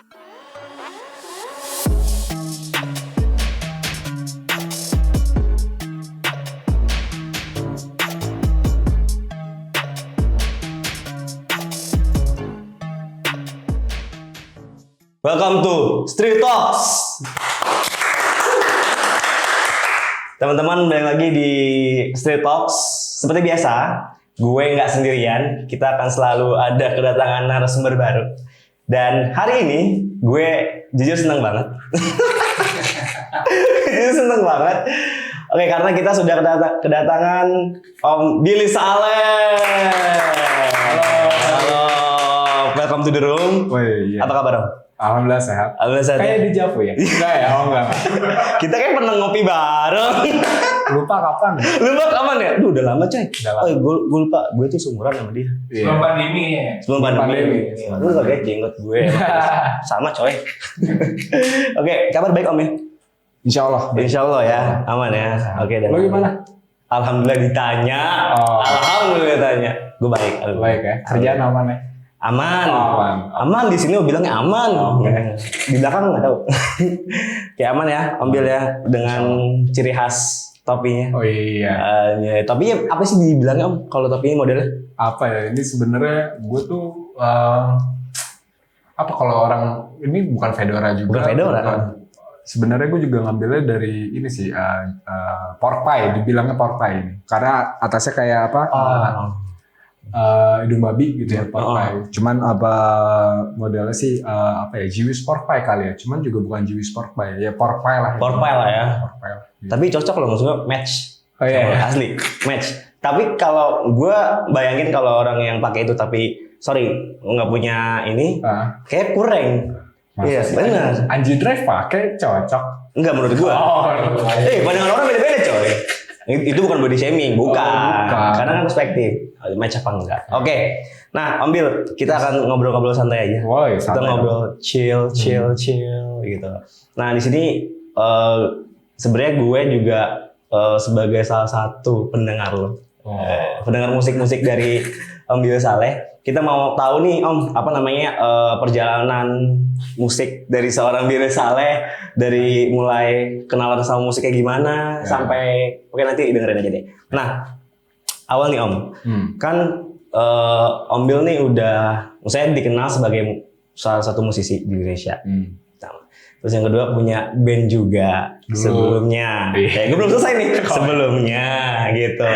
Welcome to Street Talks. Teman-teman, balik lagi di Street Talks. Seperti biasa, gue nggak sendirian. Kita akan selalu ada kedatangan narasumber baru. Dan hari ini, gue jujur senang banget. Oke, karena kita sudah kedatangan Om Billy Saleh. Halo. Welcome to the room. Iya. Apa kabar, Om? Alhamdulillah sehat. Alhamdulillah sehat. Kayak di Javu ya? Enggak ya, enggak. Kita kan pernah ngopi bareng. Lupa kapan? Lupa kapan ya? Duh, udah lama coy. Udah lama. Oh, gue lupa. Gue tuh seumuran sama dia. Sebelum pandemi ya? Sebelum pandemi. Lu gak liat jenggot gue. Sama coy. Oke, kabar baik Om ya? Insya Allah. Insya Allah ya, aman ya. Oke. Lo gimana? Alhamdulillah ditanya. Oh. Alhamdulillah ditanya. Gue baik. Baik ya. Kerjaan aman ya? Aman. Oh, aman. Aman di sini bilangnya aman. Okay. Di belakang nggak tahu. Kayak aman ya, ambil ya dengan ciri khas topinya. Oh iya. Ya, topinya apa sih dibilangnya Om? Kalau topinya modelnya? Apa ya? Ini sebenarnya gue tuh apa kalau orang ini bukan fedora juga. Bukan fedora. Sebenarnya gue juga ngambilnya dari ini sih pork pie, dibilangnya pork pie ini. Karena atasnya kayak apa? Hidung babi gitu ya, pork pie. Cuman apa modelnya sih apa ya, Jewish pork pie kali ya. Cuman juga bukan Jewish pork pie ya, pork pie lah. Pork pie lah ya. Pork pie lah. Gitu. Tapi cocok loh, maksudnya match. Oh iya. Asli match. Tapi kalau gue bayangin kalau orang yang pakai itu tapi sorry nggak punya ini, kayak kurang. Iya benar. Anji Drive pakai cocok. Enggak menurut gue. Pandangan orang beda-beda coy. Itu bukan body shaming, bukan. Karena kan perspektif. Match apa enggak? Oke. Nah, Om Bil, kita akan ngobrol-ngobrol santai aja. Woy, kita ngobrol chill gitu. Nah, di sini sebenarnya gue juga sebagai salah satu pendengar lo. Pendengar musik-musik dari Om Billy Saleh. Kita mau tahu nih Om, apa namanya perjalanan musik dari seorang Billy Saleh, dari mulai kenalan sama musiknya gimana sampai oke nanti dengerin aja deh. Nah, awal nih Om, kan Om Bil nih udah, saya dikenal sebagai salah satu musisi di Indonesia. Terus yang kedua punya band juga sebelumnya. Gue belum selesai nih sebelumnya gitu.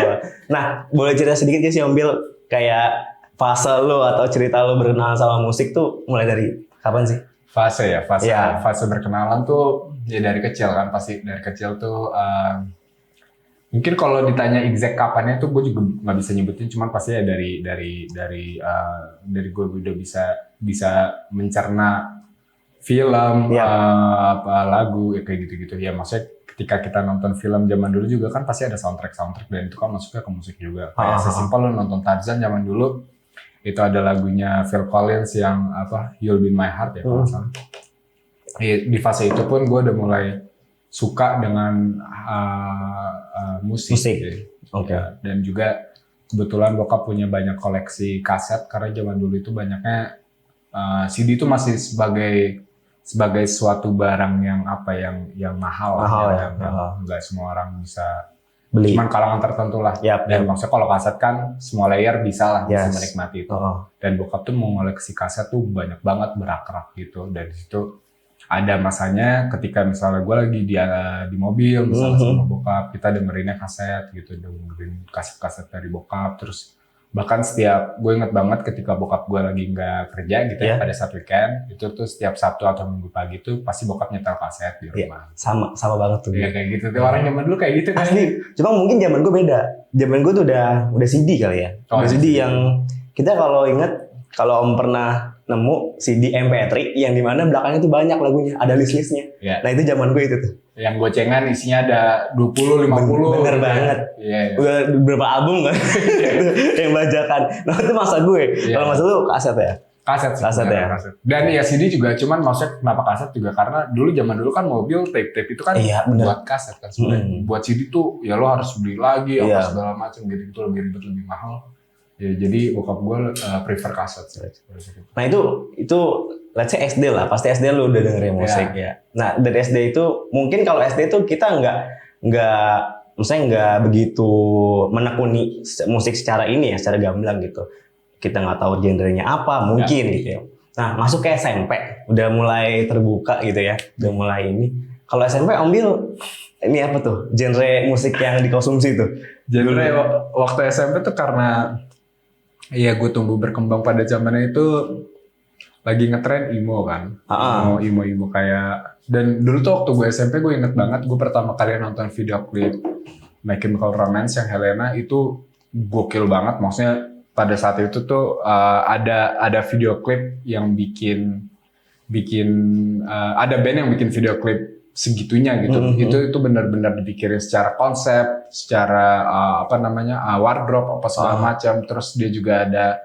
Nah, boleh cerita sedikit gak sih Om Bil kayak fase lo atau cerita lo berkenalan sama musik tuh mulai dari kapan sih? Fase berkenalan tuh ya dari kecil kan, pasti dari kecil tuh mungkin kalau ditanya exact kapannya tuh gue juga nggak bisa nyebutin, cuman pasti ya dari gue udah bisa mencerna film, apa lagu ya kayak gitu-gitu ya. Maksudnya ketika kita nonton film zaman dulu juga kan pasti ada soundtrack dan itu kan masuknya ke musik juga. Kayak sesimpel lo nonton Tarzan zaman dulu itu ada lagunya Phil Collins yang apa You'll Be in My Heart ya kalau salah. Di fase itu pun gue udah mulai suka dengan musik. Oke. Ya. Dan juga kebetulan bokap punya banyak koleksi kaset karena zaman dulu itu banyaknya CD itu masih sebagai suatu barang yang apa yang mahal ya. Nggak semua orang bisa beli. Cuman kalangan tertentu lah. Dan maksudnya kalau kaset kan semua layer bisa lah bisa menikmati itu. Dan bokap tuh mengoleksi kaset tuh banyak banget berak-rak gitu. Dari situ ada masanya ketika misalnya gue lagi di mobil misalnya sama bokap, kita dengerinnya kaset gitu, dengerin kaset-kaset dari bokap. Terus bahkan gue inget banget ketika bokap gue lagi nggak kerja gitu ya pada saat weekend itu tuh setiap Sabtu atau Minggu pagi tuh pasti bokap nyetel kaset di rumah. Sama banget tuh. Iya kayak gitu tuh orang zaman dulu kayak gitu kan. Asli. Cuma mungkin zaman gue beda. Zaman gue tuh udah CD kali ya. Udah CD yang kita kalau inget, kalau Om pernah nemu CD MP3 yang dimana belakangnya tuh banyak lagunya, ada list-listnya. Nah itu zaman gue itu tuh. Yang gocengan isinya ada 20, 50. Bener banget. Udah beberapa album kan yang bajakan. Nah itu masa gue. Kalau masa lu kaset ya? Kaset ya. Dan ya CD juga, cuman maksudnya kenapa kaset juga karena dulu zaman dulu kan mobil tape itu kan buat kaset kan sebenarnya. Buat CD tuh ya lo harus beli lagi apa segala macam gitu lebih ribet lebih mahal. Ya, jadi bokap gue prefer kaset sih. Nah itu let's say SD lah, pasti SD lu udah dengerin musik ya. Nah dari SD itu mungkin kalau SD itu kita nggak maksudnya nggak begitu menekuni musik secara ini ya, secara gamblang gitu. Kita nggak tahu genrenya apa mungkin gitu ya. Nah masuk ke SMP udah mulai terbuka gitu ya, udah mulai ini. Kalau SMP ambil ini apa tuh genre musik yang dikonsumsi tuh? Genre waktu SMP tuh karena iya, gue tumbuh berkembang pada zamannya itu lagi ngetren emo kan, emo kayak, dan dulu tuh waktu gue SMP gue inget banget gue pertama kali nonton video klip My Chemical Romance yang Helena itu gokil banget, maksudnya pada saat itu tuh ada video klip yang bikin ada band yang bikin video klip segitunya gitu. Itu benar-benar dipikirin secara konsep, secara wardrobe apa segala macam. Terus dia juga ada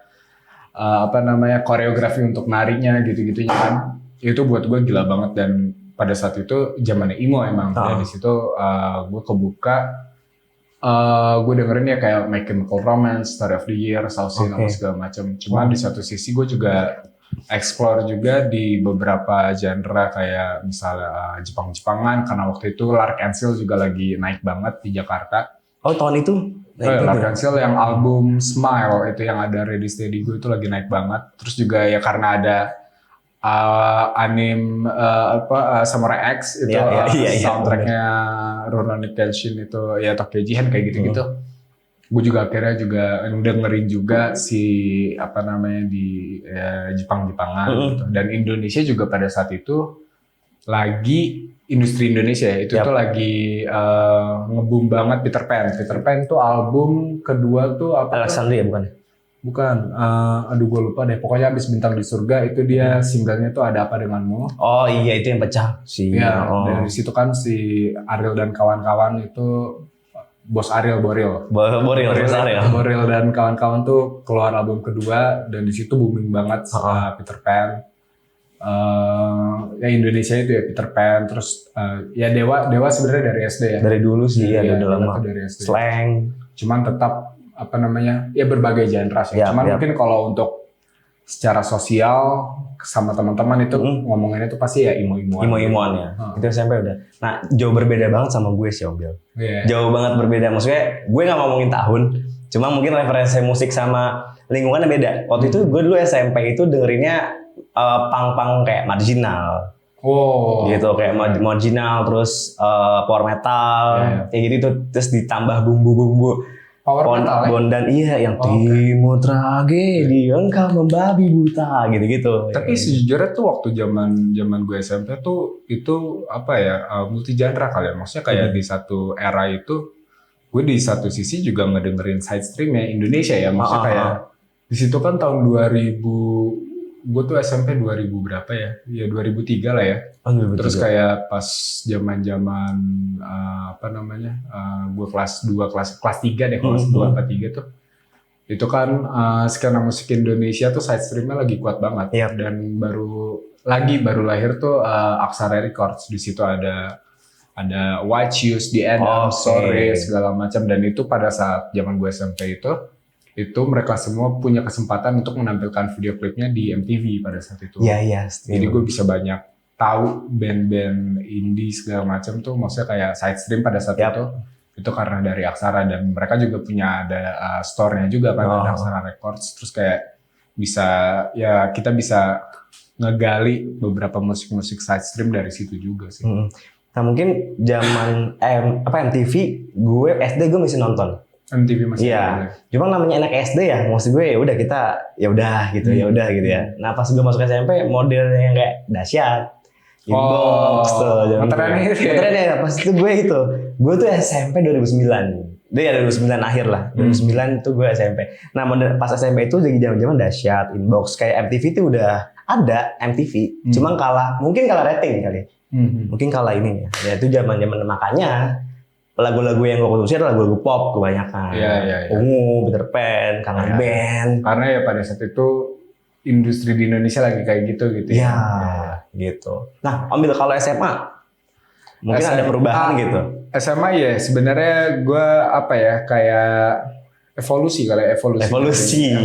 koreografi untuk narinya gitu-gitunya kan. Itu buat gue gila banget, dan pada saat itu zamannya emo emang. Dan di situ gue kebuka, gue dengerin ya kayak My Chemical Romance, Story of the Year, Sausin apa segala macam. Cuman di satu sisi gue juga explore juga di beberapa genre kayak misalnya Jepang-Jepangan, karena waktu itu Lark and Seal juga lagi naik banget di Jakarta. Oh tahun itu? Lark and Seal yang album Smile itu yang ada Ready Steady Go itu lagi naik banget. Terus juga ya karena ada anime Samurai X itu soundtracknya Rurouni Kenshin itu ya Tokejihan kayak gitu-gitu. Gue juga akhirnya juga dengerin juga si di Jepang-Jepangan gitu. Dan Indonesia juga pada saat itu lagi industri Indonesia itu tuh lagi nge-boom banget Peter Pan. Peter Pan tuh album kedua tuh apa? Alexandria bukan? Bukan, aduh gue lupa deh. Pokoknya Abis Bintang di Surga itu dia singlenya tuh Ada Apa Denganmu. Oh iya itu yang pecah sih. Ya, dari situ kan si Ariel dan kawan-kawan itu Bos Ariel Boril dan kawan-kawan tuh keluar album kedua, dan di situ booming banget Peter Pan. Ya Indonesia itu ya Peter Pan, terus ya Dewa sebenarnya dari SD ya. Dari dulu sih ya, ya udah lama. Dari SD. Slang. Cuman tetap ya berbagai genre sih. Cuman mungkin kalau untuk secara sosial sama teman-teman itu ngomonginnya tuh pasti ya imo-imoan ya. Itu SMP udah. Nah jauh berbeda banget sama gue sih Om Bil. Jauh banget berbeda. Maksudnya gue nggak ngomongin tahun, cuma mungkin referensi musik sama lingkungannya beda. Waktu itu gue dulu SMP itu dengerinnya punk kayak Marginal. Gitu kayak Marginal, terus power metal kayak gitu tuh, terus ditambah bumbu-bumbu Bondan yang timur tragedi engkau membabi buta gitu-gitu. Tapi sejujurnya tuh waktu zaman gue SMP tuh itu multi genre kali ya. Maksudnya kayak di satu era itu gue di satu sisi juga ngedengerin side stream ya Indonesia ya. Maksudnya kayak di situ kan tahun 2000, gue tuh SMP 2000 berapa ya? Ya 2003 lah ya. 2003. Terus kayak pas zaman-zaman gue kelas 2, kelas 3 deh, kelas 2 apa 3 tuh. Itu kan skena musik Indonesia tuh side streamnya lagi kuat banget. Dan baru lahir tuh Aksara Records. Di situ ada White Shoes, The End, Sore segala macam, dan itu pada saat zaman gue SMP itu mereka semua punya kesempatan untuk menampilkan video klipnya di MTV pada saat itu. Iya. Jadi gue bisa banyak tahu band-band indie segala macam tuh, maksudnya kayak side stream pada saat itu karena dari Aksara, dan mereka juga punya ada store-nya juga kan, ada Aksara Records. Terus kayak kita bisa ngegali beberapa musik-musik side stream dari situ juga sih. Nah mungkin zaman MTV gue SD gue masih nonton. MTV masih. Iya. Cuma namanya anak SD ya, maksud gue udah kita gitu ya. Nah pas gue masuk SMP modelnya yang kayak dahsyat, inbox tuh. Ngetrennya pas itu gue tuh SMP 2009. Dia 2009 akhir lah, 2009 itu gue SMP. Nah pas SMP itu jadi zaman dahsyat, inbox, kayak MTV itu udah ada MTV, cuma mungkin kalah rating kali. Mungkin kalah ini ya itu zaman makanya lagu-lagu yang gue konsumsi adalah lagu-lagu pop kebanyakan. Ungu, Peter Pan, Kangen Band. Karena ya pada saat itu industri di Indonesia lagi kayak gitu ya. Gitu. Nah, ambil kalau SMA mungkin ada perubahan gitu. SMA ya sebenarnya gue kayak evolusi kali, Evolusi.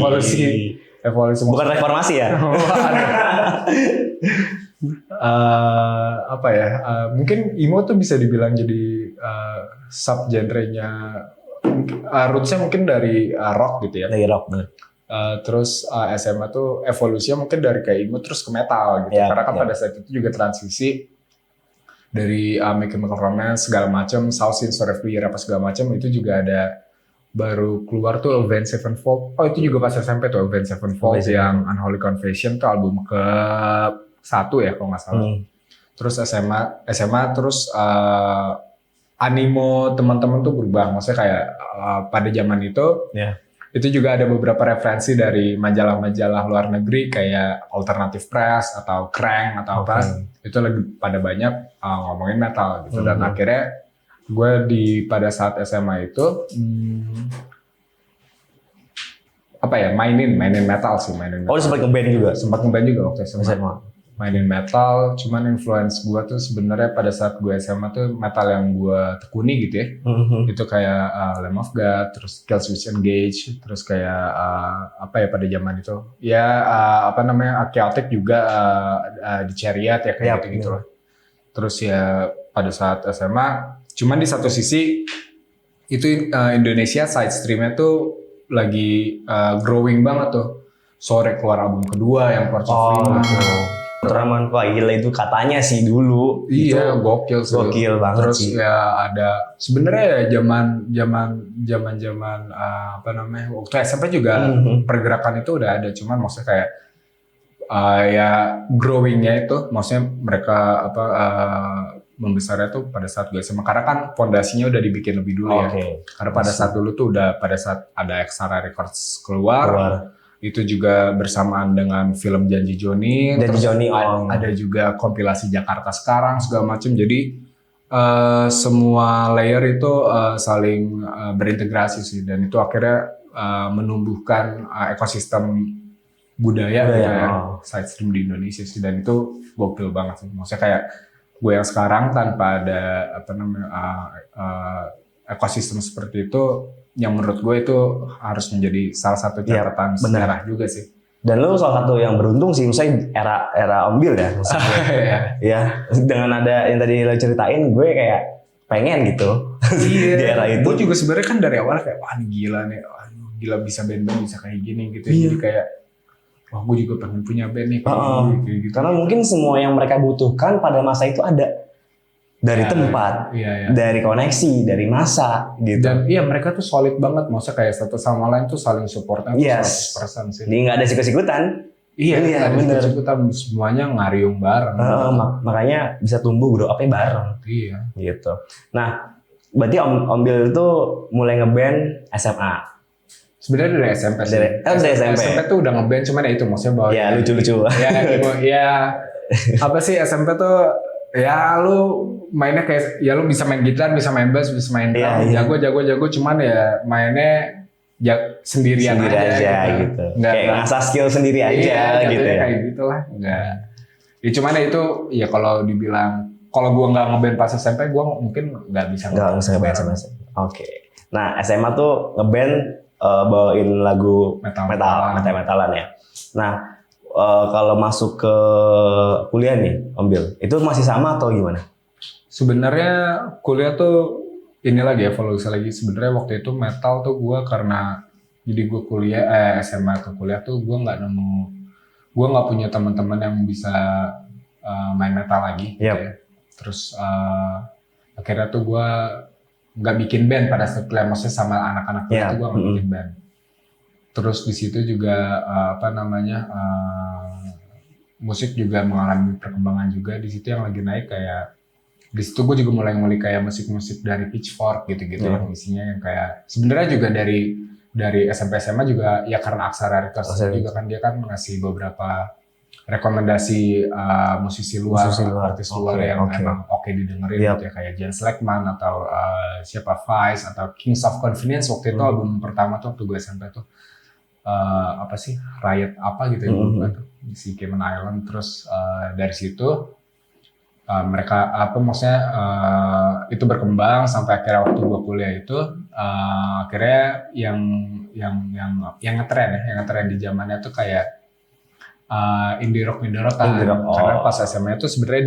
evolusi. Bukan reformasi ya? Apa ya? Mungkin emo tuh bisa dibilang jadi sub genre-nya, roots-nya mungkin dari rock gitu ya. Dari rock. Terus SMA tuh evolusinya mungkin dari kayak emo terus ke metal gitu. Yap, Karena kan yap. pada saat itu juga transisi dari My Chemical Romance segala macam, South Scenes of the Year apa segala macam, itu juga ada baru keluar tuh Avenged Sevenfold. Oh itu juga pas SMP tuh Avenged Sevenfold yang Unholy Confession tuh album ke 1 ya kalau nggak salah. Terus SMA terus animo teman-teman tuh berubah. Maksudnya kayak pada zaman itu itu juga ada beberapa referensi dari majalah-majalah luar negeri kayak Alternative Press atau Crank atau apa. Itu lagi pada banyak ngomongin metal gitu. Dan akhirnya gue pada saat SMA itu mainin metal sih, mainin metal. Oh, sempat ngeband juga? Sempat ngeband juga waktu SMA. Mainin metal, cuman influence gue tuh sebenarnya pada saat gue SMA tuh metal yang gue tekuni gitu ya. Itu kayak Lamb of God, terus Killswitch Engage, terus kayak pada zaman itu ya Chaotic juga, di Chariot ya kayak gitu loh. Terus ya pada saat SMA, cuman di satu sisi itu Indonesia side streamnya tuh lagi growing banget tuh. Sore keluar album kedua yang Porch of Freedom. Ultraman, wah gila itu katanya sih dulu. Iya, itu gokil sih. Gokil banget. Terus sih. ya ada sebenarnya ya zaman waktu SMP juga pergerakan itu udah ada, cuman maksudnya kayak ya growingnya itu, maksudnya mereka membesarnya tuh pada saat gue SMA, karena kan fondasinya udah dibikin lebih dulu ya. Karena pada saat dulu tuh pada saat ada Exara Records keluar. Itu juga bersamaan dengan film Janji Joni, ada juga kompilasi Jakarta Sekarang segala macam. Jadi semua layer itu saling berintegrasi sih, dan itu akhirnya menumbuhkan ekosistem budaya side stream di Indonesia sih, dan itu gokil banget sih. Maksudnya kayak gue yang sekarang tanpa ada ekosistem seperti itu, yang menurut gue itu harus menjadi salah satu catatan sejarah juga sih. Dan lu salah satu yang beruntung sih, misalnya era Ombil ya. Ya, dengan ada yang tadi lo ceritain, gue kayak pengen gitu. Di era itu. Gue juga sebenarnya kan dari awal kayak wah gila nih, gila bisa band-band bisa kayak gini gitu. Jadi kayak wah gue juga pengen punya band nih kayak gitu. Karena mungkin semua yang mereka butuhkan pada masa itu ada. Dari tempat, dari koneksi, dari masa gitu. Dan mereka tuh solid banget, maksudnya kayak satu sama lain tuh saling supportnya 100% sih. Ini nggak ada sikut-sikutan. Iya, bener. Sikut-sikutan, semuanya ngariung bareng. Makanya bisa tumbuh grow up-nya bareng. Iya. Gitu. Nah, berarti Om Bill itu mulai ngeband SMA. Sebenarnya dari SMP sih. Dari SMP. SMP tuh udah ngeband, cuman ya itu maksudnya bahwa ya lucu-lucu. Apa sih SMP tuh? Ya lu mainnya kayak lu bisa main gitar, bisa main bass, bisa main drum, jago, cuman ya mainnya sendirian aja gitu. Kayak ngasah skill sendiri aja gitu ya. Kayak gitulah. Enggak. Ya cuman ya itu ya kalau dibilang kalau gua nggak ngeband pas SMP, gua mungkin nggak bisa ngeband. Oke. Nah, SMA tuh ngeband bawain lagu metalan ya. Nah, kalau masuk ke kuliah nih, Om Bill, itu masih sama atau gimana? Sebenarnya kuliah tuh ini lagi evolusi lagi. Sebenarnya waktu itu metal tuh gue karena jadi gue kuliah SMA ke kuliah tuh gue nggak punya teman-teman yang bisa main metal lagi. Gitu ya. Terus akhirnya tuh gue nggak bikin band pada saat kuliah, maksudnya sama anak-anak kuliah tuh gue nggak bikin band. Terus di situ juga musik juga mengalami perkembangan juga. Di situ yang lagi naik kayak di situ gue juga mulai kayak musik-musik dari Pitchfork gitu-gitu yang isinya yang kayak sebenarnya juga dari SMP SMA juga ya karena Aksara Records juga kan dia kan ngasih beberapa rekomendasi musisi luar, artis luar yang emang oke didengerin gitu ya, kayak Jens Lekman atau siapa Vice atau Kings of Convenience waktu itu album pertama tuh waktu gue SMP tuh. Riot apa gitu ya, si Cayman Island. Terus dari situ mereka apa maksudnya itu berkembang sampai akhirnya waktu gue kuliah itu akhirnya yang ngetren ya, yang ngetren di zamannya tuh kayak indie rock kan. Indie rock, oh. Karena pas SMA itu sebenarnya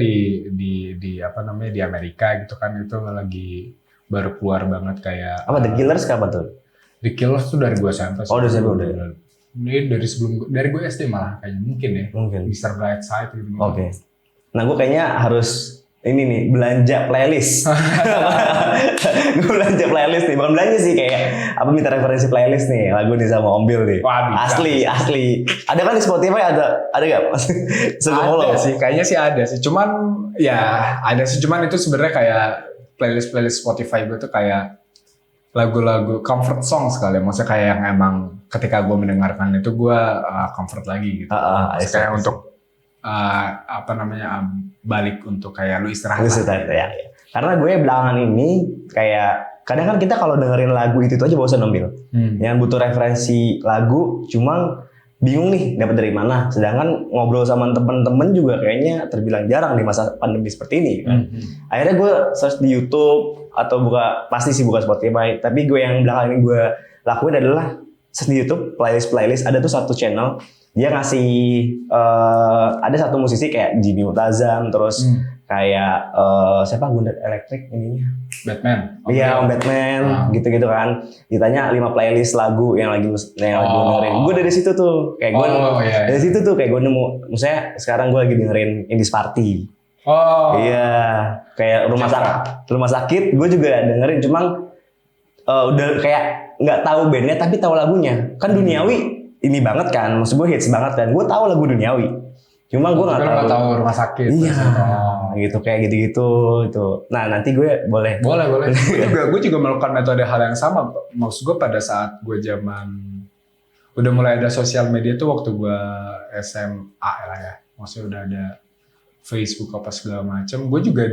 di apa namanya di Amerika gitu kan, itu lagi baru keluar banget kayak Apa The Killers apa tuh? The Killers tuh dari gue SMP. Oh, dari SMP udah. Ini dari gue SD malah kayaknya mungkin ya. Mungkin. Mr. Brightside gitu. Oke. Nah, gue kayaknya harus ini nih belanja playlist. Gue belanja playlist nih, bukan belanja sih kayak apa minta referensi playlist nih lagu nih sama Om Bill nih. Wah, bisa. Asli. Ada kan di Spotify ada gak? Ada sih, kayaknya sih ada sih. Cuman ya ada sih, cuman itu sebenarnya kayak playlist Spotify gue tuh kayak lagu-lagu comfort song sekali. Maksudnya kayak yang emang ketika gue mendengarkan itu gue comfort lagi gitu. Kayak untuk apa namanya balik untuk kayak lu istirahat. Ya. Karena gue belakangan ini kayak kadang kan kita kalau dengerin lagu itu aja bosan ambil. Yang butuh referensi lagu cuma bingung nih dapat dari mana. Sedangkan ngobrol sama temen-temen juga kayaknya terbilang jarang di masa pandemi seperti ini kan. Akhirnya gue search di YouTube atau pasti sih buka Spotify. Tapi gue yang belakangan ini gue lakuin adalah search di YouTube playlist. Ada tuh satu channel dia ngasih ada satu musisi kayak Jimmy Multazam terus kayak siapa Gundam Electric ininya Batman. Iya, Om Batman gitu kan. Ditanya 5 playlist lagu yang lagi dengerin. Gue dari situ tuh kayak gue dari situ tuh kayak gue nemu, misalnya sekarang gue lagi dengerin Indies Party. Iya, kayak rumah sakit gue juga dengerin, cuman udah kayak nggak tahu bandnya tapi tahu lagunya. Kan Duniawi ini banget kan, maksud gue hits banget kan. Gue tahu lagu Duniawi. Cuma gue nggak tahu rumah sakit. Iya, gitu kayak gitu itu. Nah nanti gue boleh. gue juga melakukan metode hal yang sama. Maksud gue pada saat gue zaman udah mulai ada sosial media tuh waktu gue SMA lah ya. Maksudnya udah ada Facebook apa segala macam. Gue juga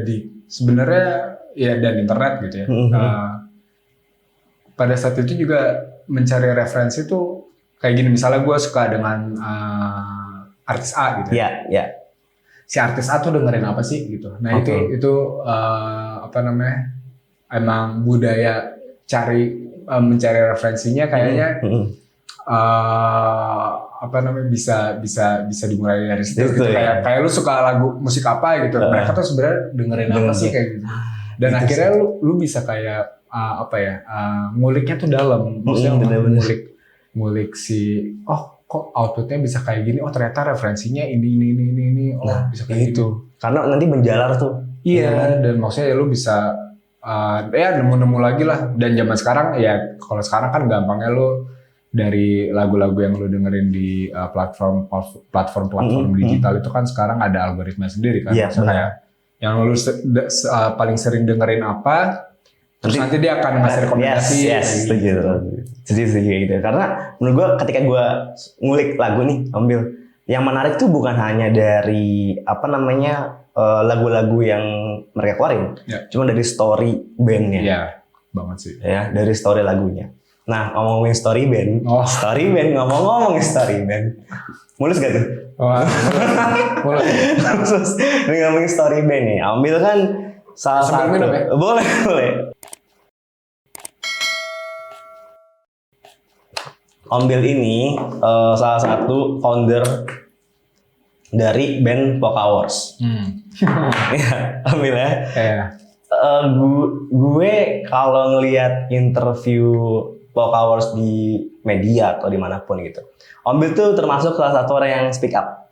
sebenarnya ya dan internet gitu ya. Pada saat itu juga mencari referensi tuh kayak gini. Misalnya gue suka dengan artis A gitu ya. Iya. Si artis A tuh dengerin apa sih gitu. Nah itu apa namanya emang budaya mencari referensinya kayaknya apa namanya bisa dimulai dari situ gitu. Kayak lu suka lagu musik apa gitu. Mereka tuh sebenarnya dengerin apa sih kayak gitu. Dan gitu akhirnya lu bisa kayak nguliknya tuh dalam. Maksudnya ngulik si kok outputnya bisa kayak gini, ternyata referensinya ini bisa kayak gitu. Karena nanti menjalar tuh. Iya, dan maksudnya lu bisa nemu lagi lah. Dan zaman sekarang ya kalau sekarang kan gampangnya lu dari lagu-lagu yang lu dengerin di platform digital itu kan sekarang ada algoritma sendiri kan. Maksudnya kayak yang lu paling sering dengerin apa, terus nanti dia akan ngasih rekomendasi. Setuju gitu. Karena menurut gue ketika gue ngulik lagu nih, ambil yang menarik tuh bukan hanya dari lagu-lagu yang mereka keluarin, cuma dari story bandnya. Iya, banget sih. Ya, dari story lagunya. Nah, ngomongin story band, ngomongin story band, mulus gak tuh? Mulus. Ngomongin story band nih, ambil kan salah satu. Minum ya? Boleh. Om Bill ini salah satu founder dari band Pokawars. Ya, Om Bill ya. Gue kalau ngelihat interview Pokawars di media atau dimanapun gitu, Om Bill tuh termasuk salah satu orang yang speak up.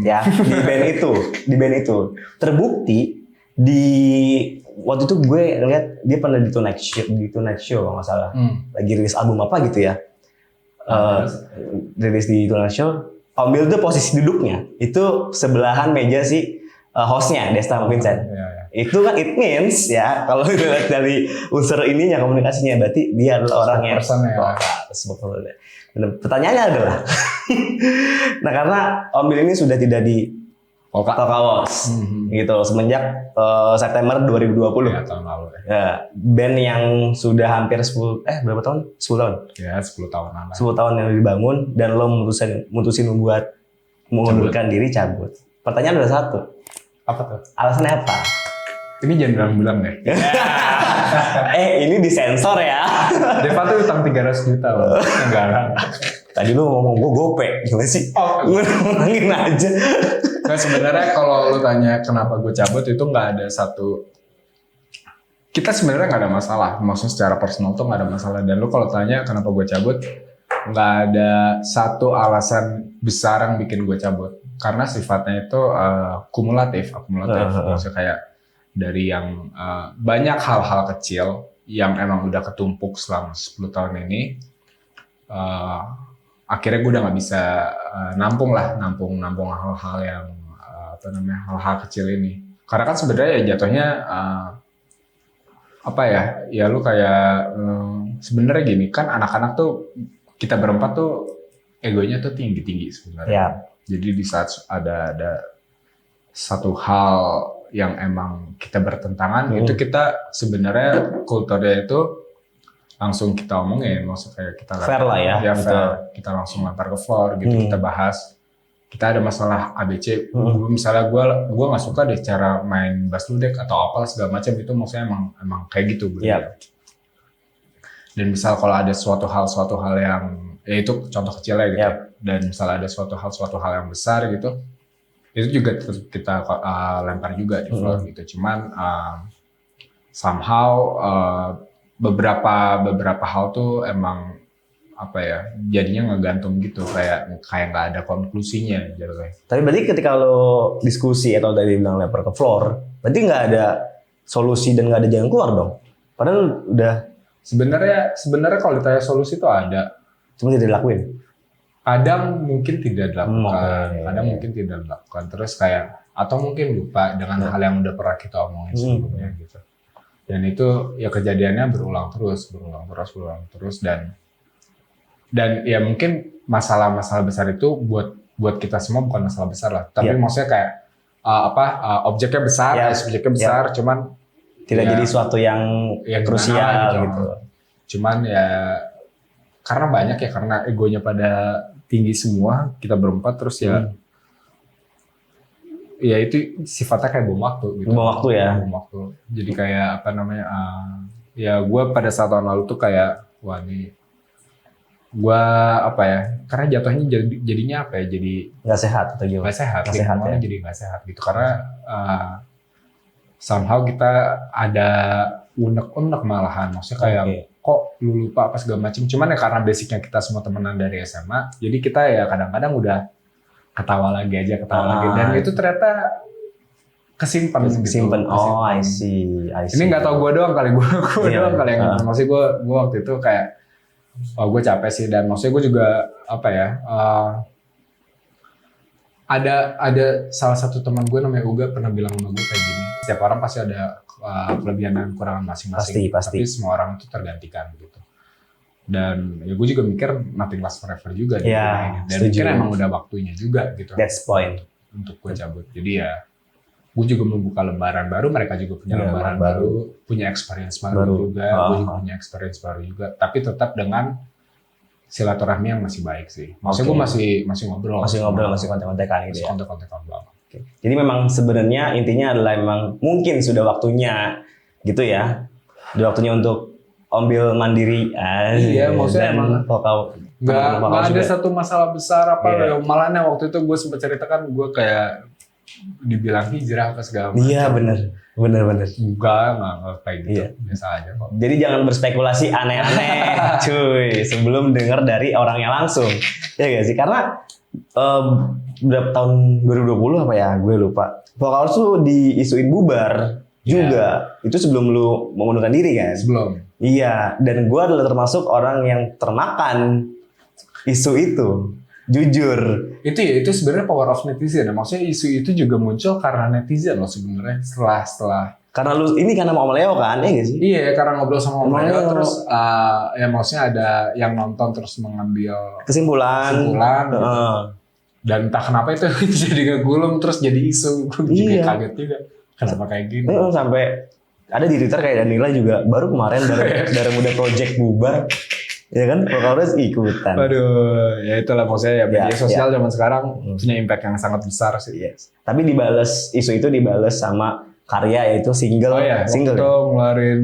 Ya, di band itu. Terbukti waktu itu gue ngeliat dia pernah di Tonight Show kalau nggak salah. Lagi rilis album apa gitu ya. Rilis di Tonight Show, Om Bill tuh posisi duduknya itu sebelahan meja si hostnya Desta sama Vincent. Itu kan it means ya kalau dilihat dari unsur ininya komunikasinya berarti dia adalah orang yang sebetulnya. Pertanyaannya adalah, nah karena Om Bill ini sudah tidak di Pokawars gitu semenjak September 2020. Ya, tahun lalu ya. Ya, band yang sudah hampir 10 berapa tahun? 10 tahun. Ya, 10 tahun. 10 tahun yang dibangun dan lo mutusin membuat mengundurkan diri cabut. Pertanyaan adalah satu. Apa tuh? Alasannya apa? Ini jangan bilang deh. Ini disensor ya. Deva tuh utang 300 juta loh. Negara. Tadi lu ngomong gue gope, gimana sih? Oh, Gue ngomongin aja. nah sebenarnya kalau lu tanya kenapa gue cabut itu nggak ada satu. Kita sebenarnya nggak ada masalah. Maksudnya secara personal tuh nggak ada masalah. Dan lu kalau tanya kenapa gue cabut, nggak ada satu alasan besar yang bikin gue cabut. Karena sifatnya itu kumulatif. Maksudnya kayak dari yang banyak hal-hal kecil yang emang udah ketumpuk selama 10 tahun ini. Akhirnya gue udah nggak bisa nampung hal-hal yang hal-hal kecil ini. Karena kan sebenarnya ya jatuhnya ya lu kayak sebenarnya gini kan anak-anak tuh kita berempat tuh egonya tuh tinggi sebenarnya. Ya. Jadi di saat ada satu hal yang emang kita bertentangan itu kita sebenarnya kulturnya itu langsung kita omongin, maksudnya kayak kita fair lah ya, fair. Kita langsung lempar ke floor gitu, kita bahas. Kita ada masalah ABC, misalnya gue nggak suka deh cara main bass ludek atau apa segala macam itu, maksudnya emang kayak gitu. Yep. Dan misal kalau ada suatu hal yang ya itu contoh kecilnya gitu. Yep. Dan misalnya ada suatu hal yang besar gitu, itu juga kita lempar juga di floor gitu. Cuman somehow beberapa hal tuh emang jadinya ngegantung gitu, kayak nggak ada konklusinya jadinya. Tapi berarti ketika lo diskusi atau tadi bilang lempar ke floor, berarti nggak ada solusi dan nggak ada jalan keluar dong? Padahal udah sebenarnya kalau ditanya solusi tuh ada, cuma tidak dilakuin. Kadang mungkin tidak dilakukan, terus kayak atau mungkin lupa dengan hal yang udah pernah kita omongin sebelumnya gitu. Dan itu ya kejadiannya berulang terus dan ya mungkin masalah-masalah besar itu buat kita semua bukan masalah besar lah, tapi maksudnya kayak objeknya besar, cuman tidak jadi suatu yang krusial gitu. Cuman ya karena banyak ya, karena egonya pada tinggi semua kita berempat, terus ya itu sifatnya kayak bom waktu gitu. Bom waktu ya. Jadi kayak ya gue pada saat tahun lalu tuh kayak gue karena jatuhnya jadinya jadi nggak sehat atau gimana? Nggak sehat ya. Jadi nggak sehat gitu karena somehow kita ada unek-unek malahan, maksudnya kayak kok lu lupa apa segala macam. Cuman ya karena basicnya kita semua temenan dari SMA, jadi kita ya kadang-kadang udah ketawa lagi dan itu ternyata kesimpan. Oh, I see. Ini nggak tahu gue doang kali, gue doang kali yang maksudnya gue waktu itu kayak gue capek sih, dan maksudnya gue juga ada salah satu teman gue namanya Uga pernah bilang sama gue kayak gini, setiap orang pasti ada kelebihan dan kekurangan masing-masing, pasti. tapi semua orang itu tergantikan gitu. Dan ya gue juga mikir nothing lasts forever juga gitu. Dan mikir emang udah waktunya juga gitu. That's point. Untuk gue cabut. Jadi ya gue juga membuka lembaran baru, mereka juga punya lembaran baru, punya experience baru juga, gue juga punya experience baru juga, tapi tetap dengan silaturahmi yang masih baik sih. Maksudnya gue masih ngobrol, masih kontek-kontekan gitu ya. Kontek-kontekan banget. Jadi memang sebenarnya intinya adalah memang mungkin sudah waktunya gitu ya. Sudah waktunya untuk ambil mandiri. Iya, maksudnya emang nggak ada satu masalah besar malahnya waktu itu gue sempat ceritakan gue kayak dibilang hijrah apa segala macam. Iya benar. Enggak kayak gitu. Biasa aja kok. Jadi jangan berspekulasi aneh-aneh, cuy, sebelum dengar dari orangnya langsung. Ya gak sih? Karena berapa tahun 2020 apa ya? Gue lupa. Vokalis tuh diisuin bubar juga. Itu sebelum lu mengundurkan diri kan? Sebelum. Iya, dan gue adalah termasuk orang yang termakan isu itu. Jujur. Itu sebenarnya power of netizen. Maksudnya isu itu juga muncul karena netizen loh sebenarnya. Setelah karena lu ini karena mau Leo kan, ya gak sih? Iya, karena ngobrol sama Om Leo terus ya maksudnya ada yang nonton terus mengambil kesimpulan gitu. Dan entah kenapa itu jadi ngegulung terus jadi isu. Gue juga kaget juga. Kenapa kayak gini? Sampai ada di Twitter kayak Danila juga baru kemarin dari Muda Project bubar. Ya kan, Vocaloid ikutan. Waduh, ya itulah maksudnya ya media Ya, sosial zaman sekarang punya impact yang sangat besar sih. Yes. Tapi isu itu dibales sama karya, yaitu single. Oh ya, single waktu itu ngeluarin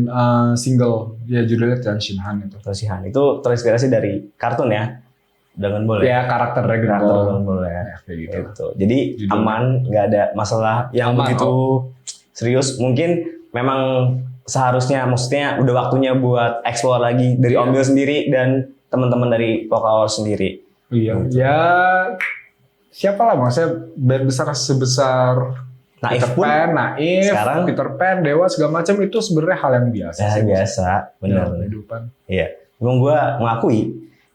single, ya judulnya Transhinhan itu. Transhinhan itu terinspirasi dari kartun ya, Dragon Ball ya. Ya karakter Dragon Karakter Ball. Dragon Ball ya. Ya, kayak gitu. Gitu. Jadi Judulnya. aman, nggak ada masalah yang Aman, begitu serius. Mungkin memang seharusnya, maksudnya udah waktunya buat explore lagi dari Iya. Om Bill sendiri dan teman-teman dari Vocaloid sendiri. Iya, ya siapa lah maksudnya band besar sebesar Naif Peter pun Pan, Naif, sekarang- Peter Pan, Dewa segala macam itu sebenarnya hal yang biasa. ya sih, biasa, benar. dalam kehidupan. Iya, gue mengakui,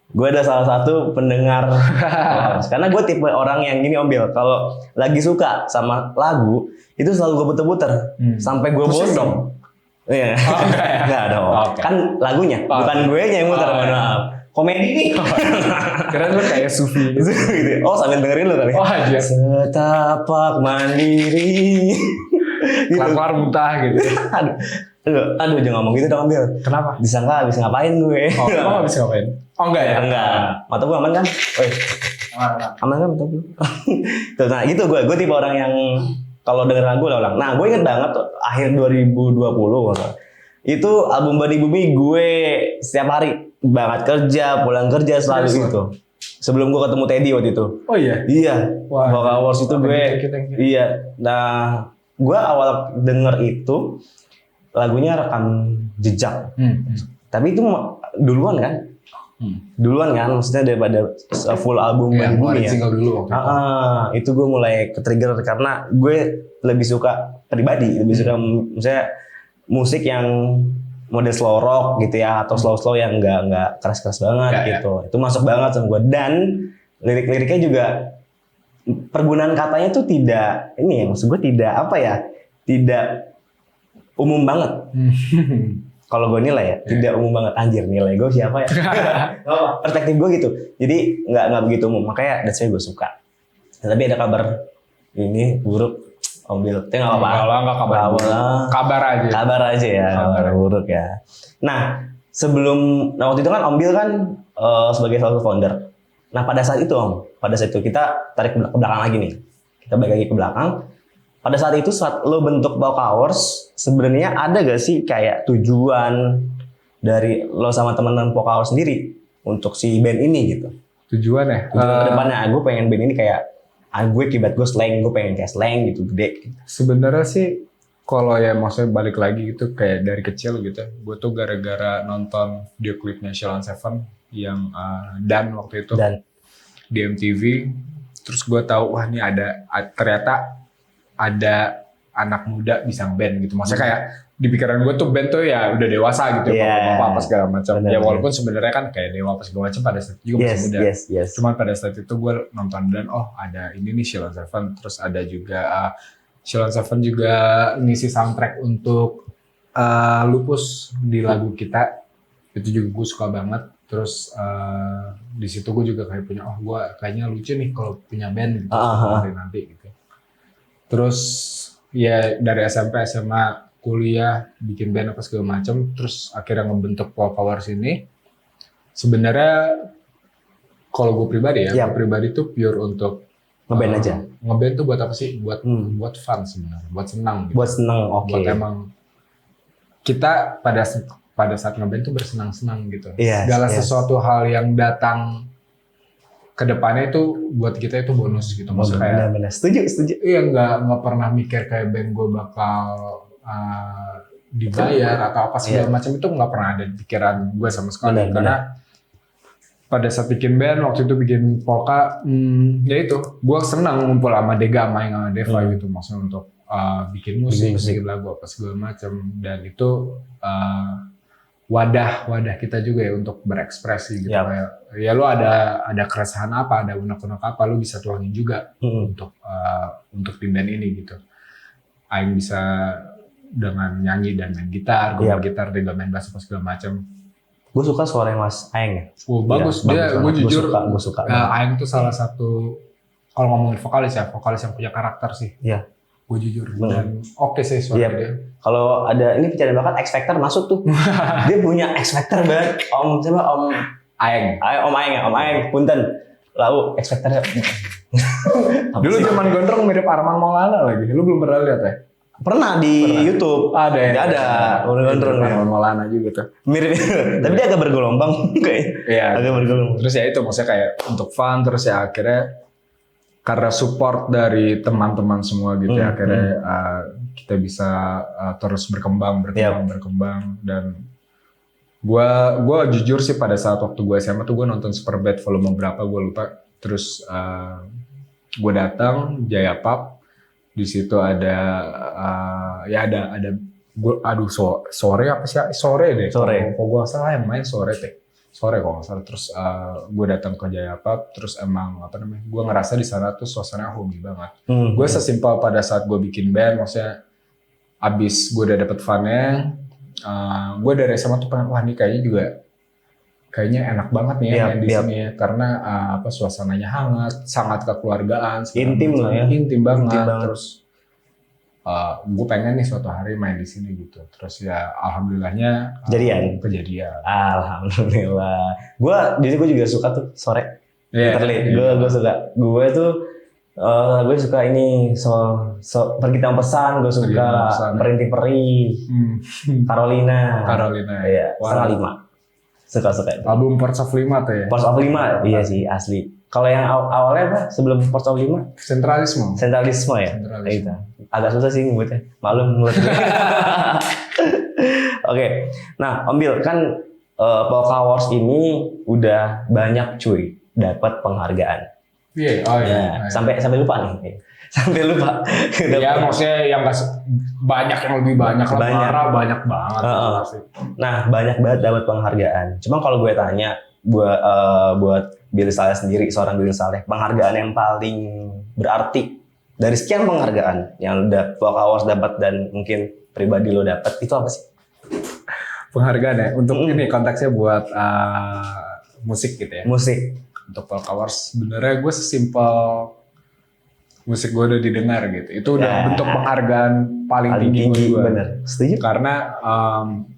gue adalah salah satu pendengar Vocaloid. Karena gue tipe orang yang gini Om Bill, kalau lagi suka sama lagu itu selalu gue puter-puter sampai gue Pusing bosan. dong? Iya, Oh, enggak ya? nggak dong. Oke. Kan lagunya, Oh, bukan gue yang muter. oh, Mohon iya. maaf. Komedi nih. Keren lu kayak Sufi gitu. Gitu. Oh sambil dengerin lu kali. Oh aja. Setapak mandiri. Gitu. Kelar-kelar muntah gitu. Aduh, jangan ngomong gitu dong Bill. Kenapa? Disangka habis ngapain gue. Oh, emang gak bisa ngapain? Oh enggak ya? Enggak. Mata gue aman kan? Woi, aman kan mata gue? Tuh, nah gitu gue tipe orang yang kalau denger lagu ulang. Nah gue inget banget tuh, akhir 2020 itu album Bani Bumi gue setiap hari banget kerja, pulang kerja selalu Serius, itu. Sebelum gue ketemu Teddy waktu itu. Oh iya? Iya. Wah. Vocaloid itu gue. Thank you. Iya. Nah, gue awal denger itu lagunya Rekam Jejak. Tapi itu duluan kan? Duluan kan? Maksudnya daripada full album Ya, Bani Bumi ngeluarin ya. single dulu waktu itu. Itu gue mulai ke-trigger karena gue lebih suka pribadi, lebih suka misalnya musik yang model slow rock gitu ya, atau slow yang nggak keras-keras banget Ya, gitu. Itu masuk banget sama gue, dan lirik-liriknya juga pergunaan katanya tuh tidak ini ya, maksud gue tidak apa ya, tidak umum banget. Kalau gue nilai ya, tidak umum banget. Anjir, nilai gue siapa ya? Perspektif gue gitu. Jadi nggak begitu umum. Makanya that's why gue suka. Tapi ada kabar ini buruk, Om Bill. Tapi nggak apa-apa. Enggak lah, enggak kabar. Nggak apa-apa. Kabar aja. Kabar aja ya, Kabar. kabar buruk ya. Nah, waktu itu kan Om Bill kan sebagai salah satu founder. Nah, pada saat itu kita tarik ke belakang lagi nih. Kita balik lagi ke belakang. Pada saat itu, saat lo bentuk Vocaloid, sebenarnya ada gak sih kayak tujuan dari lo sama teman-teman Vocaloid sendiri untuk si band ini gitu? Tujuan ya? Tujuan kedepannya, gue pengen band ini kayak, gue kibat gue slang, gue pengen kayak slang gitu, gede. Sebenarnya sih kalau ya maksudnya balik lagi gitu kayak dari kecil gitu. Gue tuh gara-gara nonton video klipnya Sheila on Seven yang Dan waktu itu Dan di MTV. Terus gue tahu wah ini ternyata ada anak muda bisa ngeband gitu. Maksudnya kayak di pikiran gue tuh band tuh ya udah dewasa gitu, Yeah. apa segala macam. Benar, Ya walaupun sebenarnya kan kayak Dewa apa segala macam pada saat itu juga masih muda. yes. Cuman pada saat itu gue nonton Dan, oh ada ini nih Sheila on Seven, terus ada juga Sheila on Seven juga ngisi soundtrack untuk Lupus di lagu kita, itu juga gue suka banget. Terus di situ gue juga kayak punya, oh gue kayaknya lucu nih kalau punya band gitu nanti gitu. Terus ya dari SMP, SMA, kuliah bikin band apa segala macam, terus akhirnya ngebentuk Vocaloid ini. Sebenarnya kalau gue pribadi ya, gue pribadi tuh pure untuk ngeband aja. Ngeband tuh buat apa sih? Buat fun sebenarnya, buat senang. Gitu. Buat seneng, oke. Buat emang kita pada saat ngeband tuh bersenang-senang gitu. Yes, Segala yes. sesuatu hal yang datang ke depannya itu buat kita itu bonus gitu. Maksudnya kayak Benar-benar. Setuju. iya nggak pernah mikir kayak band gue bakal dibayar atau apa segala macam, itu nggak pernah ada di pikiran gue sama sekali. Benar, Karena pada saat bikin band waktu itu bikin polka, ya itu gue senang ngumpul sama Dega, main sama Deva gitu, maksudnya untuk bikin musik, bikin lagu apa segala macam. Dan itu wadah kita juga ya untuk berekspresi gitu. Kayak, ya lu ada keresahan apa, ada unek-unek apa, lu bisa tuangin juga untuk di band ini gitu. Aing bisa dengan nyanyi dan main gitar, gue main gitar, dia main bass apa segala macam. Gue suka suara yang Mas Aeng ya. Bagus, Ya, gue jujur, gue suka. Aing tuh salah satu, kalau ngomongin vokalis yang punya karakter sih. Iya. Gue jujur, dan oke sih suara dia. Kalau ada ini pencarian bakat X Factor masuk tuh. Dia punya X Factor banget. Om Aeng. Om Aeng, punten. Lalu ekspektanya. Dulu zaman gondrong mirip Armand Maulana lagi. Lu belum pernah lihat ya? Pernah di YouTube. Ada ya? Ada. Gondrong ya. Armand Maulana juga tuh. Mirip. Tapi dia agak bergelombang kayak. Iya. Agak bergelombang. Terus ya itu maksudnya kayak untuk fun, terus ya akhirnya karena support dari teman-teman semua gitu ya, akhirnya kita bisa terus berkembang dan gue jujur sih pada saat waktu gue SMA tuh gue nonton Superbad volume berapa gue lupa. Terus gue datang Jaya Pub, di situ ada sore apa sih, sore deh. Kok gue salah yang main sore kalau nggak salah. Terus gue datang ke Jaya Pub, terus emang gue ngerasa di sana tuh suasana homey banget. Gue sesimpel pada saat gue bikin band, maksudnya abis gue udah dapet funnya, gue dari SMA tuh pengen, wah ini kayaknya enak banget nih ya main di sini ya, karena suasananya hangat, sangat kekeluargaan, intim lah ya, intim banget. Terus gue pengen nih suatu hari main di sini gitu. Terus ya alhamdulillahnya kejadian. Alhamdulillah. Jadi gue juga suka tuh sore. Gue suka. Gue suka ini pergi tanpa pesan. Gue suka Merinti Peri, Carolina. Iya. 4:30. Suka. Album Ports of Lima tuh ya. Ports of Lima, iya sih asli. Kalau yang awalnya apa? Sebelum Ports of Lima? Sentralisme ya. Itu. Agak susah sih nyebutnya. Maklum menurut gue. Oke. Nah, Om Bil kan Polka Wars ini udah banyak cuy dapat penghargaan. Iya. Sampai lupa nih. Sampai lupa. Ya maksudnya yang nggak banyak, yang lebih banyak lah. Banyak banget. Nah, banyak banget dapat penghargaan. Cuma kalau gue tanya buat Billy Saleh sendiri, seorang Billy Saleh, penghargaan yang paling berarti dari sekian penghargaan yang udah Polka Wars dapat dan mungkin pribadi lo dapat, itu apa sih? Penghargaan ya? Untuk ini konteksnya buat musik gitu ya? Musik. Untuk Polka Wars sebenarnya gue sesimpel musik gue udah didengar gitu. Itu udah bentuk penghargaan paling tinggi gue. Bener. Setuju? Karena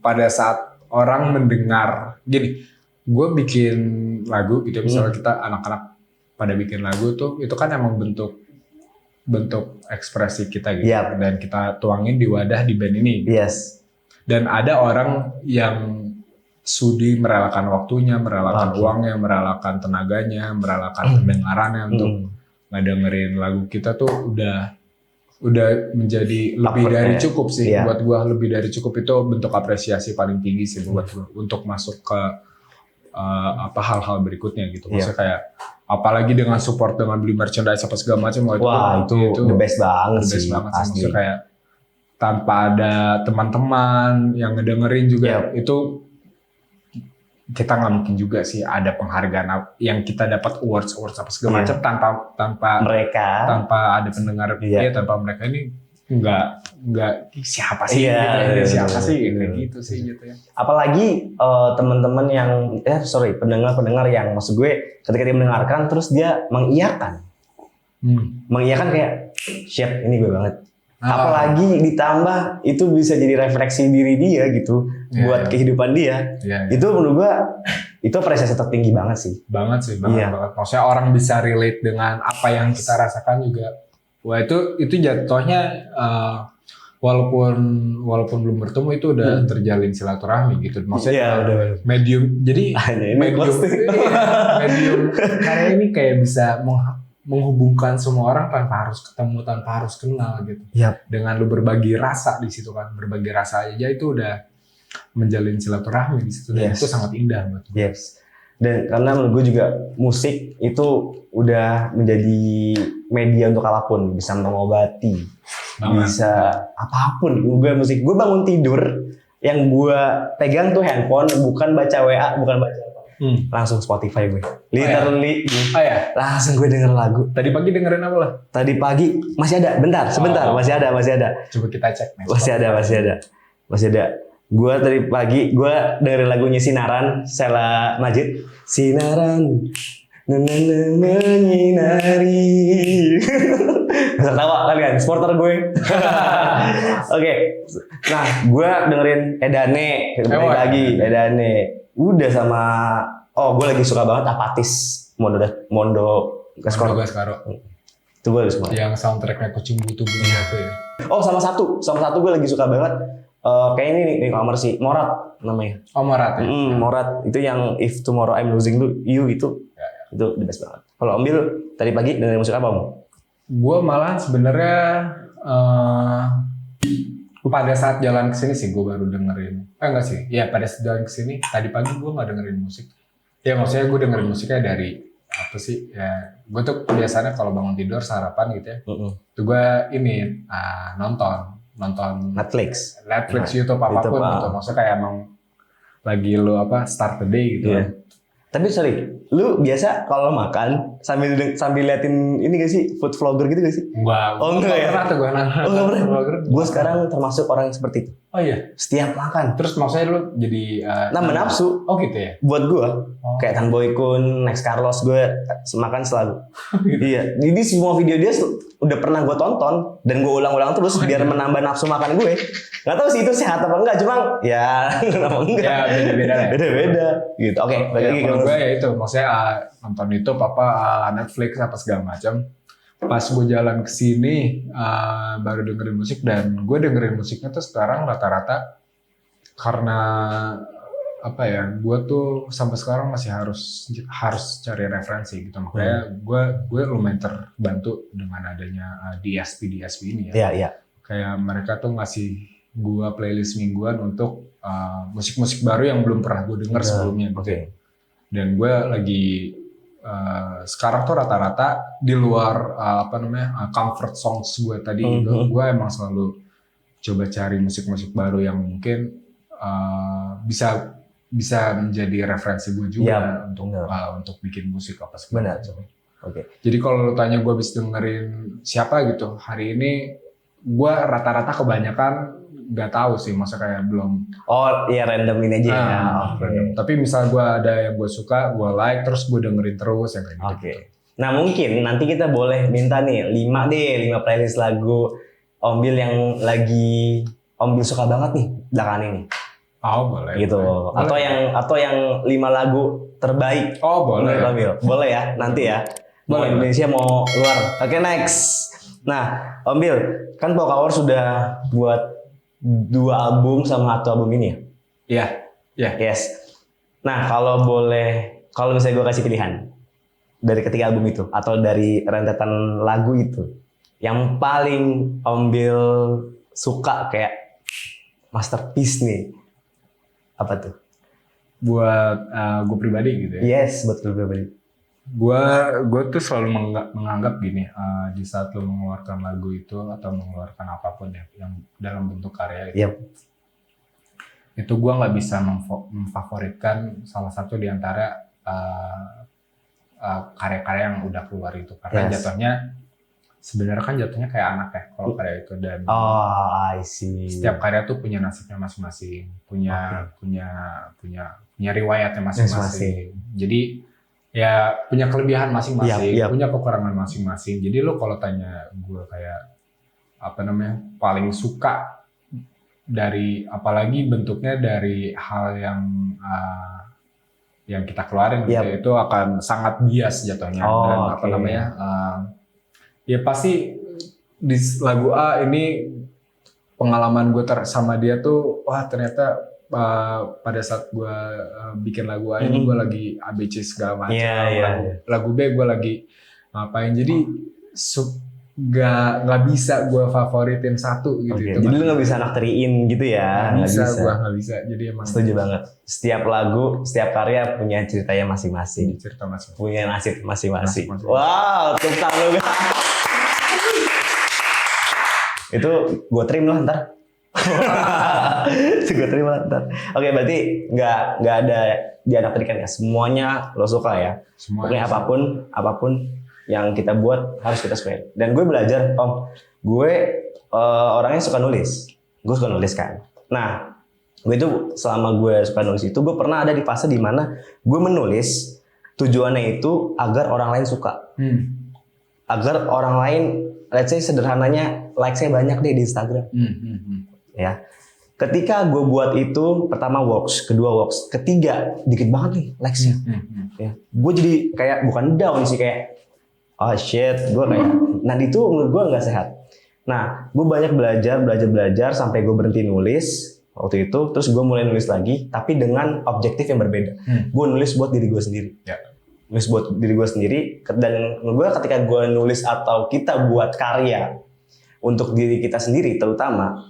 pada saat orang mendengar, gini, gue bikin lagu gitu, misalnya kita anak-anak pada bikin lagu tuh, itu kan emang bentuk ekspresi kita gitu. Dan kita tuangin di wadah di band ini. Yes. Dan ada orang yang sudi merelakan waktunya, merelakan uangnya, merelakan tenaganya, merelakan pendengarannya untuk ngedengerin lagu kita tuh udah menjadi lebih dari cukup sih. Buat gua lebih dari cukup, itu bentuk apresiasi paling tinggi sih buat gua untuk masuk ke hal-hal berikutnya gitu. Maksudnya kayak apalagi dengan support, dengan beli merchandise apa segala macam, itu the best banget sih. Maksudnya kayak tanpa ada teman-teman yang ngedengerin juga, itu kita nggak mungkin juga sih ada penghargaan yang kita dapat awards apa segala macam tanpa mereka, tanpa ada pendengar, tanpa mereka ini nggak siapa sih gitu sih gitu ya. Apalagi teman-teman yang pendengar yang maksud gue ketika dia mendengarkan terus dia mengiyakan kayak shit, ini gue banget. Apalagi ditambah itu bisa jadi refleksi diri dia gitu buat kehidupan dia. Itu menurut gua itu apresiasi tertinggi banget sih. Banget. Maksudnya orang bisa relate dengan apa yang kita rasakan juga. Wah, itu jatuhnya walaupun belum bertemu itu udah terjalin silaturahmi gitu. Maksudnya medium. Jadi medium karya ini kayak bisa menghubungkan semua orang tanpa harus ketemu, tanpa harus kenal gitu. Dengan lu berbagi rasa di situ kan, berbagi rasa aja itu udah menjalin silaturahmi di situ. Dan itu sangat indah buat gue. Dan karena menurut gue juga musik itu udah menjadi media untuk apapun, bisa mengobati, bisa apapun. Gue bangun tidur yang gue pegang tuh handphone, bukan baca WA, bukan baca langsung Spotify gue. Literally langsung gue denger lagu. Tadi pagi dengerin apa lah? Tadi pagi masih ada, sebentar, masih ada. Coba kita cek nih. Masih ada. Gue tadi pagi gue dengerin lagunya Sinaran, Sheila Majid. Sinaran menyinari. Tawa kalian, supporter gue. Oke. Nah, gue dengerin Edane, Edane. Udah sama gue lagi suka banget Apatis, Mondo Gascaro. Itu gue lagi suka. Yang soundtracknya Kucing Butuh Bunyi itu ya. Oh sama satu gue lagi suka banget. Kayak ini nih kamar sih, Morat namanya. Oh Morat ya? Morat itu yang If Tomorrow I'm Losing You itu itu the best banget. Kalau Ombil tadi pagi dengerin musik apa Om? Gue malah sebenarnya pada saat jalan kesini sih gue baru dengerin. Enggak sih, ya pada saat jalan kesini tadi pagi gue nggak dengerin musik. Ya maksudnya gue dengerin musiknya dari apa sih? Ya gue tuh biasanya kalau bangun tidur sarapan gitu ya. Tuh gue ini nonton Netflix, YouTube apapun gitu. Maksudnya kayak emang lagi lu start the day gitu. Yeah. Tapi sorry, lu biasa kalau makan sambil liatin ini gak sih food vlogger gitu gak sih? Enggak ya? Pernah tuh gue nonton. Oh nggak pernah. Gue sekarang termasuk orang yang seperti itu. Oh iya. Setiap makan. Terus maksudnya lu jadi nambah nafsu. Oh gitu ya. Buat gue, kayak Tan Boy Kun, Next Carlos, gue makan selalu. Iya. Jadi semua video dia udah pernah gue tonton dan gue ulang-ulang terus biar menambah nafsu makan gue. Gak tahu sih itu sehat apa enggak, cuma ya kenapa enggak? Ya beda-beda lah. Beda-beda. Gitu. Oke. Bagi gue ya itu, maksudnya nonton YouTube Netflix apa segala macam. Pas gue jalan ke sini baru dengerin musik dan gue dengerin musiknya tuh sekarang rata-rata karena gue tuh sampai sekarang masih harus cari referensi gitu, makanya gue lumayan terbantu dengan adanya DSP ini ya. Iya. Kayak mereka tuh ngasih gue playlist mingguan untuk musik-musik baru yang belum pernah gue denger sebelumnya gitu. Okay. Dan gue lagi sekarang tuh rata-rata di luar comfort songs gue tadi gitu, gue emang selalu coba cari musik-musik baru yang mungkin bisa menjadi referensi gue juga untuk bikin musik apa segala macam. Oke. Jadi kalau lu tanya gue habis dengerin siapa gitu hari ini, gue rata-rata kebanyakan nggak tahu sih, masa kayak belum. Oh iya, random ini aja ya. Random. Tapi misal gue ada yang gue suka, gue like, terus gue dengerin terus yang kayak gitu. Oke. Nah mungkin nanti kita boleh minta nih 5 playlist lagu Ombil yang lagi Ombil suka banget nih belakangan ini. Oh boleh. Gitu. Boleh. Atau yang 5 lagu terbaik. Oh boleh. Ombil. Boleh ya nanti ya. Mau Indonesia mau luar. Oke, next. Nah Ombil kan Pokawar sudah buat 2 album sama 1 album ini ya? Iya. Yes. Nah kalau misalnya gue kasih pilihan dari ketiga album itu atau dari rentetan lagu itu, yang paling Ombil suka kayak masterpiece nih, apa tuh? Buat gue pribadi gitu ya? Yes, buat gue pribadi. Gue tuh selalu menganggap gini, di saat lo mengeluarkan lagu itu atau mengeluarkan apapun ya yang dalam bentuk karya itu, itu gue nggak bisa memfavoritkan salah satu di antara karya-karya yang udah keluar itu, karena jatuhnya kayak anak ya kalau karya itu, dan I see. Setiap karya tuh punya nasibnya masing-masing, punya riwayatnya masing-masing. Jadi ya punya kelebihan masing-masing, punya kekurangan masing-masing. Jadi lo kalau tanya gue kayak paling suka dari, apalagi bentuknya dari hal yang kita keluarin gitu, itu akan sangat bias jatuhnya. Dan ya pasti di lagu A ini pengalaman gue sama dia tuh, wah ternyata pada saat gue bikin lagu A ini gue lagi ABC segala macam, lagu B gue lagi ngapain, jadi nggak bisa gue favoritin satu gitu. Jadi lu nggak bisa nakteriin gitu ya? Nggak bisa. Jadi emang setuju banget. Setiap lagu, setiap karya punya ceritanya masing-masing. Punya nasib masing-masing. Wow, tepuk tangan lu. Itu gue trim lah ntar. Gue terima ntar. Oke, berarti nggak ada dianakterikan ya, semuanya lo suka ya. Pokoknya apapun yang kita buat harus kita sukain. Dan gue belajar, gue orangnya suka nulis. Gue suka nulis kan. Nah, gue itu selama gue suka nulis itu, gue pernah ada di fase dimana gue menulis tujuannya itu agar orang lain suka, agar orang lain, let's say sederhananya, like-nya banyak deh di Instagram. Ya. Ketika gue buat itu, pertama works, kedua works, ketiga dikit banget nih likes-nya. Ya. Gue jadi kayak bukan down sih, kayak oh shit, gue kayak, nah itu menurut gue nggak sehat. Nah, gue banyak belajar sampai gue berhenti nulis waktu itu, terus gue mulai nulis lagi, tapi dengan objektif yang berbeda. Gue nulis buat diri gue sendiri. Nulis buat diri gue sendiri, dan menurut gue ketika gue nulis atau kita buat karya untuk diri kita sendiri terutama,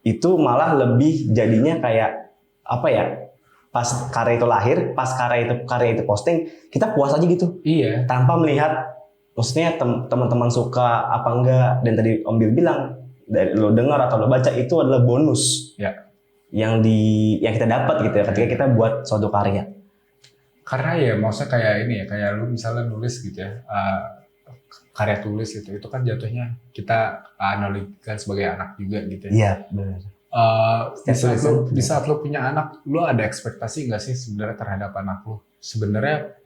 itu malah lebih jadinya kayak apa ya, pas karya itu lahir, pas karya itu posting, kita puas aja gitu. Iya. Tanpa melihat, maksudnya teman-teman suka apa enggak, dan tadi Om Bill bilang, dari lo dengar atau lo baca itu adalah bonus yang kita dapat gitu ya ketika kita buat suatu karya. Karena ya maksudnya kayak ini ya, kayak lu misalnya nulis gitu ya, karya tulis itu kan jatuhnya kita analogikan sebagai anak juga gitu ya. Iya, benar. Di saat lu punya anak, lu ada ekspektasi nggak sih sebenarnya terhadap anak lu? Sebenarnya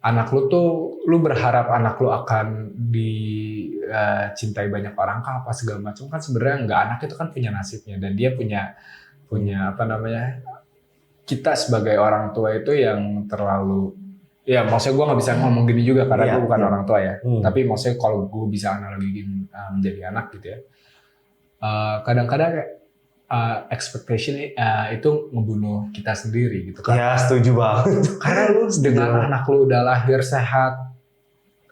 anak lu tuh, lu berharap anak lu akan dicintai banyak orang kah apa segala macam? Kan sebenarnya nggak, anak itu kan punya nasibnya dan dia punya apa namanya? Kita sebagai orang tua itu yang terlalu, ya maksudnya gue nggak bisa ngomong gini juga karena gue bukan orang tua ya. Tapi maksudnya kalau gue bisa analogiin menjadi anak gitu ya, kadang-kadang expectation itu ngebunuh kita sendiri gitu kan. Ya setuju banget. Karena lu dengan anak lu udah lahir sehat,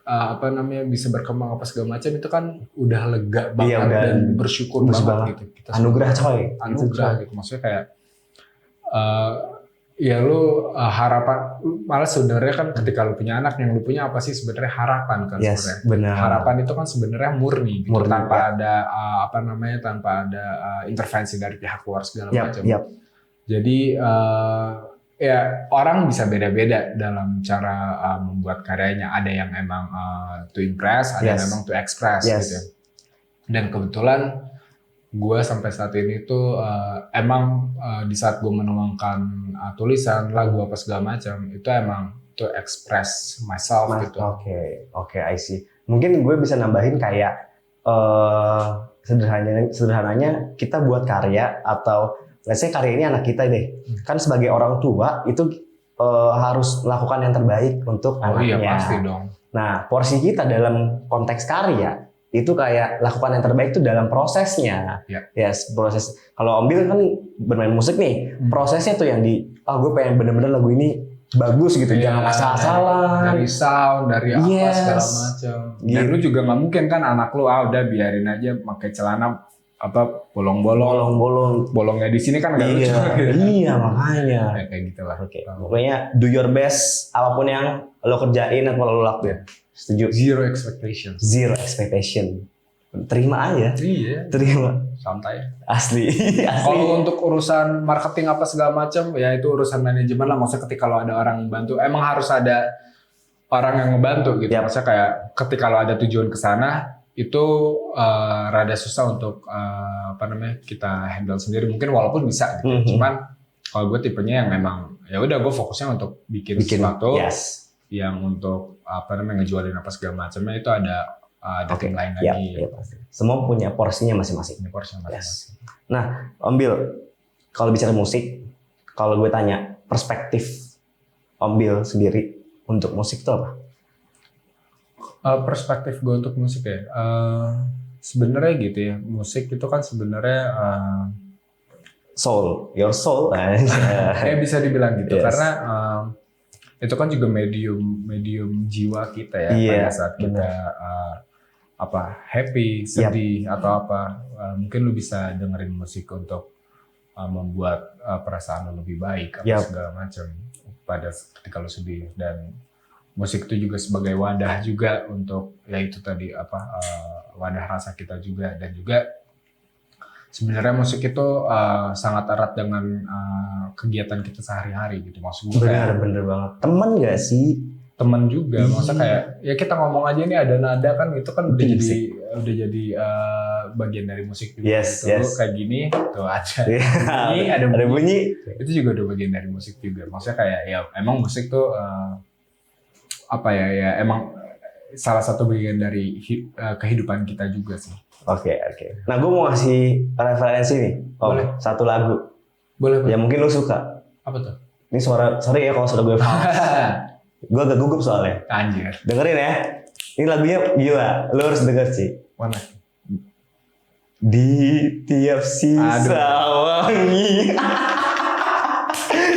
apa namanya, bisa berkembang apa segala macam, itu kan udah lega banget dan bersyukur banget gitu. Kita anugerah coy. Anugerah gitu. Maksudnya kayak ya lu harapan, malah sebenarnya kan ketika lu punya anak, yang lu punya apa sih sebenarnya? Harapan kan. Yes, benar. Harapan itu kan sebenarnya murni gitu, tanpa ada apa namanya, tanpa ada intervensi dari pihak luar segala macam. Jadi ya orang bisa beda-beda dalam cara membuat karyanya. Ada yang emang to impress, ada yang memang to express gitu. Dan kebetulan gue sampai saat ini tuh emang di saat gue menuangkan tulisan, lagu apa segala macam, itu emang to express myself gitu. Oke, I see. Mungkin gue bisa nambahin kayak sederhananya kita buat karya, atau let's say karya ini anak kita deh. Kan sebagai orang tua itu harus melakukan yang terbaik untuk anaknya. Iya, pasti dong. Nah, porsi kita dalam konteks karya itu kayak lakukan yang terbaik itu dalam prosesnya. Proses. Kalau Om Bill kan bermain musik nih, prosesnya tuh yang gue pengen bener-bener lagu ini bagus gitu, jangan asal-asalan. Dari sound, dari apa segala macam. Dan lu juga nggak mungkin kan anak lu udah biarin aja pakai celana apa bolongnya di sini kan nggak lucu. Iya, makanya. Kayak gitulah. Pokoknya do your best apapun yang lo kerjain atau lo lakuin. Setuju. Zero expectation. Terima aja. Iya. Terima. Santai. Asli. Kalau untuk urusan marketing apa segala macam, ya itu urusan manajemen lah. Maksudnya ketika lo ada orang yang bantu, emang harus ada orang yang ngebantu gitu. Maksudnya kayak ketika lo ada tujuan ke sana, itu rada susah untuk apa namanya, kita handle sendiri. Mungkin walaupun bisa gitu. Cuman kalau gue tipenya yang memang ya udah, gue fokusnya untuk bikin sesuatu. Yang untuk apa namanya, ngejualin apa segala macamnya, itu ada tim lain lagi. Pasti. Semua punya porsinya masing-masing. Nah, Om Bill, kalau bicara musik, kalau gue tanya perspektif Om Bill sendiri untuk musik itu apa? Perspektif gue untuk musik ya, sebenarnya gitu ya, musik itu kan sebenarnya your soul. Bisa dibilang gitu, karena itu kan juga medium jiwa kita ya, pada saat kita happy, sedih atau apa, mungkin lu bisa dengerin musik untuk membuat perasaan lu lebih baik apa segala macam pada ketika lu sedih. Dan musik itu juga sebagai wadah juga untuk ya itu tadi wadah rasa kita juga. Dan juga sebenarnya musik itu sangat erat dengan kegiatan kita sehari-hari gitu. Maksud gue bener banget. Temen gak sih? Temen juga. Maksudnya kayak ya kita ngomong aja nih ada nada kan, itu kan udah jadi bagian dari musik juga. Lu kayak gini tuh ada bunyi, itu juga udah bagian dari musik juga. Maksudnya kayak ya emang musik tuh apa ya emang salah satu bagian dari kehidupan kita juga sih. Oke. Nah, gue mau ngasih referensi nih. Boleh. Satu lagu. Boleh. Ya mungkin lu suka. Apa tuh? Ini sorry ya kalau suara gue fals. Gue agak gugup soalnya. Anjir. Dengerin ya. Ini lagunya gila. Lu harus denger sih. Mana? Di tiap sisa wangi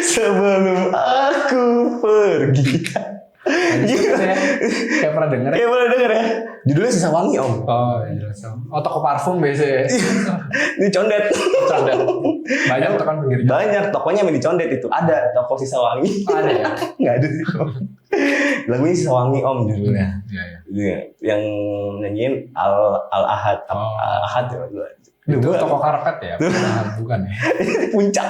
sebelum aku pergi. Kayak pernah denger ya? Kayak pernah denger ya? Judulnya Sisa Wangi, Om. Oh, jelas. Oh, toko parfum biasanya. Ini condet. Condet. Banyak tuh kan pinggir jalan. Banyak, tokonya yang di condet itu. Ada toko Sisa Wangi. Ada ya? Nggak ada sih. Lagunya Sisa Wangi, Om, judulnya. Iya. Yang nyanyiin Al-Ahad. Al-Ahad ya. Itu toko karpet ya? Bukan ya? Puncak.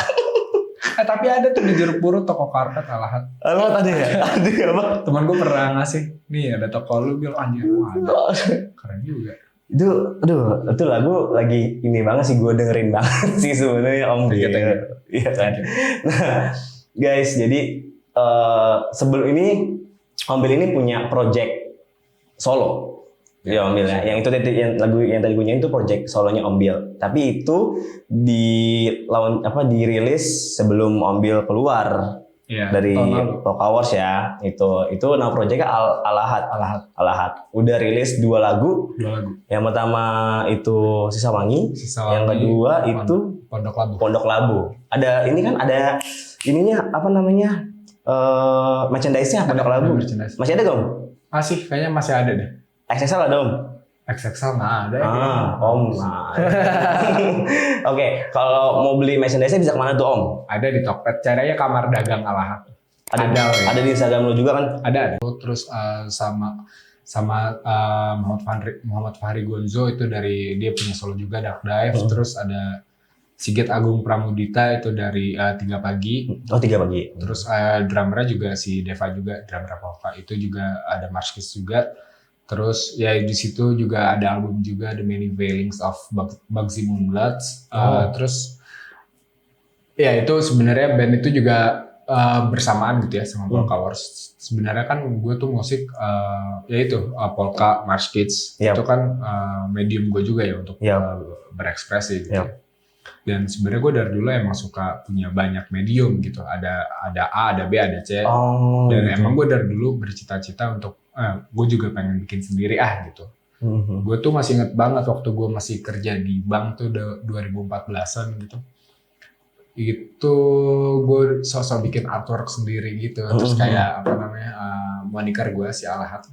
Tapi ada tuh di Jeruk Purut toko karpet Alahat. Alahat ada ya? Ada ya, Bang? Temen gue pernah ngasih, nih ada toko lu, bilang anjir, ada. Keren juga. Itu lagu lagi ini banget sih, gue dengerin banget sih sebenarnya, Om. Iya kan. Nah, guys, jadi sebelum ini Om Bil ini punya project solo. Ya Om Bil ya. Yang lagu yang tadi gue nyanyiin itu project solonya Om Bil. Tapi itu dirilis sebelum Om Bil keluar dari Talk Hours ya. Itu nama projectnya Al-Ahad. Udah rilis 2 lagu. Yang pertama itu Sisa Wangi. Yang kedua itu Pondok Labu. Ada ini kan ada ininya apa namanya? Merchandise-nya Pondok Labu. Masih ada gak? Masih, kayaknya masih ada deh. XXL ada, Om? XXL nggak ada ya. Om. Oke, kalau mau beli merchandise-nya bisa kemana tuh, Om? Ada di Tokped, caranya Kamar Dagang Alahat. Ada di Instagram lo juga kan? Ada. Terus sama Muhammad Fahri Gonzo itu dari dia punya solo juga Dark Dive. Terus ada Sigit Agung Pramudita itu dari 3 Pagi. Oh, 3 Pagi. Terus drummernya juga si Deva juga, drummer Papa. Itu juga ada Marskis juga. Terus ya di situ juga ada album juga The Many Veilings of Bugsy Moonbloods. Terus ya itu sebenarnya band itu juga bersamaan gitu ya sama Polka Wars. Sebenarnya kan gue tuh musik ya itu Polka, Marsh Kids itu kan medium gue juga ya untuk berekspresi gitu. Dan sebenarnya gue dari dulu emang suka punya banyak medium gitu. Ada A, ada B, ada C. Dan emang gue dari dulu bercita-cita untuk gue juga pengen bikin sendiri gitu. Gue tuh masih inget banget waktu gue masih kerja di bank tuh 2014an gitu. Itu gue sosok bikin artwork sendiri gitu. Terus kayak apa namanya moniker gue si Alahat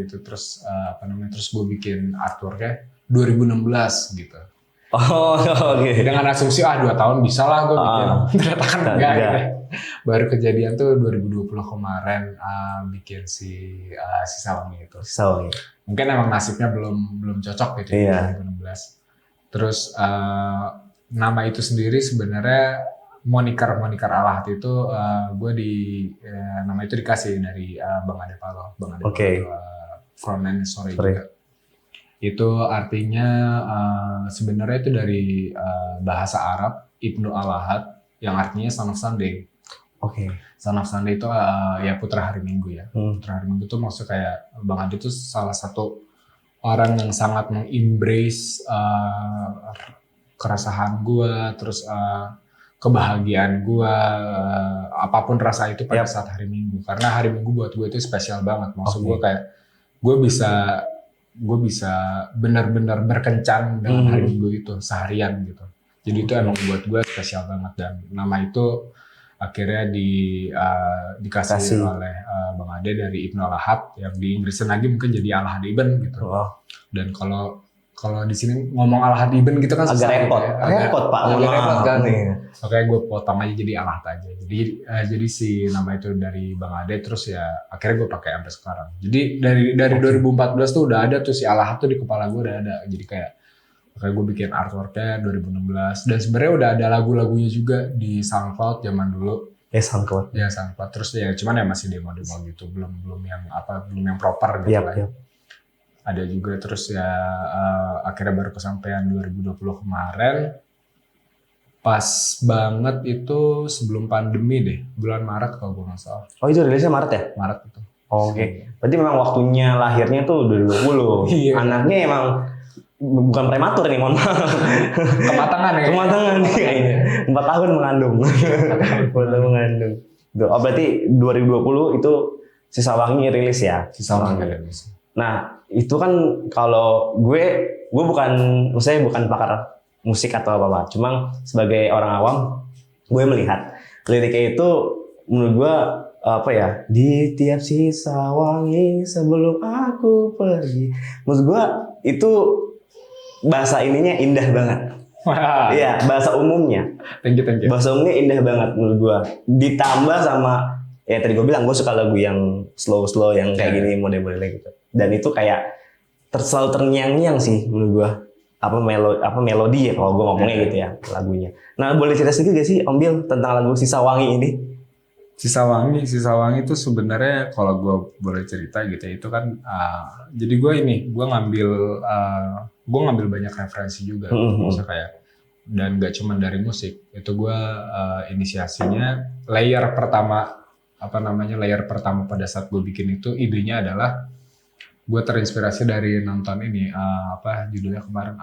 itu terus terus gue bikin artworknya 2016 gitu. Oke. Dengan asumsi 2 tahun bisa lah gue bikin. Ternyata kan enggak gitu. Baru kejadian tuh 2020 kemarin bikin Sisa Wangi itu. Mungkin emang nasibnya belum cocok gitu 2016. Terus nama itu sendiri sebenarnya moniker Alahat itu gue nama itu dikasih dari Bang Ade Palo. Frontman sore juga. Itu artinya sebenarnya itu dari bahasa Arab Ibnu Al-Ahad yang artinya Son of Sunday. Son of Sunday itu ya putra hari Minggu ya. Putra hari Minggu itu maksudnya kayak Bang Ade itu salah satu orang yang sangat mengembrace keresahan gue, terus kebahagiaan gue, apapun rasa itu pada saat hari Minggu. Karena hari Minggu buat gue itu spesial banget. Maksud gue kayak gue bisa benar-benar berkencan dengan hari Minggu itu seharian gitu. Jadi itu emang buat gue spesial banget dan nama itu akhirnya dikasih oleh Bang Ade dari Ibnu Al-Ahad yang di Inggrisan lagi mungkin jadi Al-Ahad Ibn gitu. Dan kalau di sini ngomong Al-Ahad Ibn gitu kan agak repot. Repot Pak. Agak repot kan. Oke, gue potong aja jadi Al-Ahad aja. Jadi si nama itu dari Bang Ade terus ya akhirnya gue pakai sampai sekarang. Jadi dari 2014 tuh udah ada tuh si Al-Ahad tuh di kepala gue udah ada. Jadi kayak gue bikin artworknya 2016 dan sebenarnya udah ada lagu-lagunya juga di SoundCloud zaman dulu. SoundCloud. Terus ya cuman ya masih demo gitu, belum yang proper gitu lah. Ada juga terus ya akhirnya baru kesampaian 2020 kemarin. Pas banget itu sebelum pandemi deh, bulan Maret kalau gue nggak salah. Oh itu rilisnya Maret ya? Maret itu. Oke. Berarti memang waktunya lahirnya tuh 2020. Iya. Anaknya emang bukan prematur nih, mohon maaf. Kematangan ya. Kematangan kayaknya. 4 tahun mengandung. 4 tahun mengandung. Tuh, oh, berarti 2020 itu Sisa Wangi rilis ya? Sisa Wangi. Nah, itu kan kalau gue bukan, maksudnya bukan pakar musik atau apa-apa. Cuma sebagai orang awam, gue melihat liriknya itu menurut gue apa ya, di tiap sisa wangi sebelum aku pergi. Menurut gue itu bahasa ininya indah banget. Iya, bahasa umumnya. Thank you. Bahasa umumnya indah banget menurut gue. Ditambah sama ya tadi gue bilang gue suka lagu yang slow yang kayak gini model-modelnya gitu. Dan itu kayak selalu terngiang-ngiang sih menurut gue. Apa melodi ya kalau gue ngomongnya gitu ya lagunya. Nah, boleh cerita sedikit gak sih Om Bil tentang lagu Sisa Wangi ini? Sisa Wangi itu sebenarnya kalau gue boleh cerita gitu ya, itu kan jadi gue ngambil banyak referensi juga, maksudnya kayak, dan gak cuma dari musik, itu gue inisiasinya layer pertama pada saat gue bikin itu, idenya adalah gue terinspirasi dari nonton ini judulnya kemarin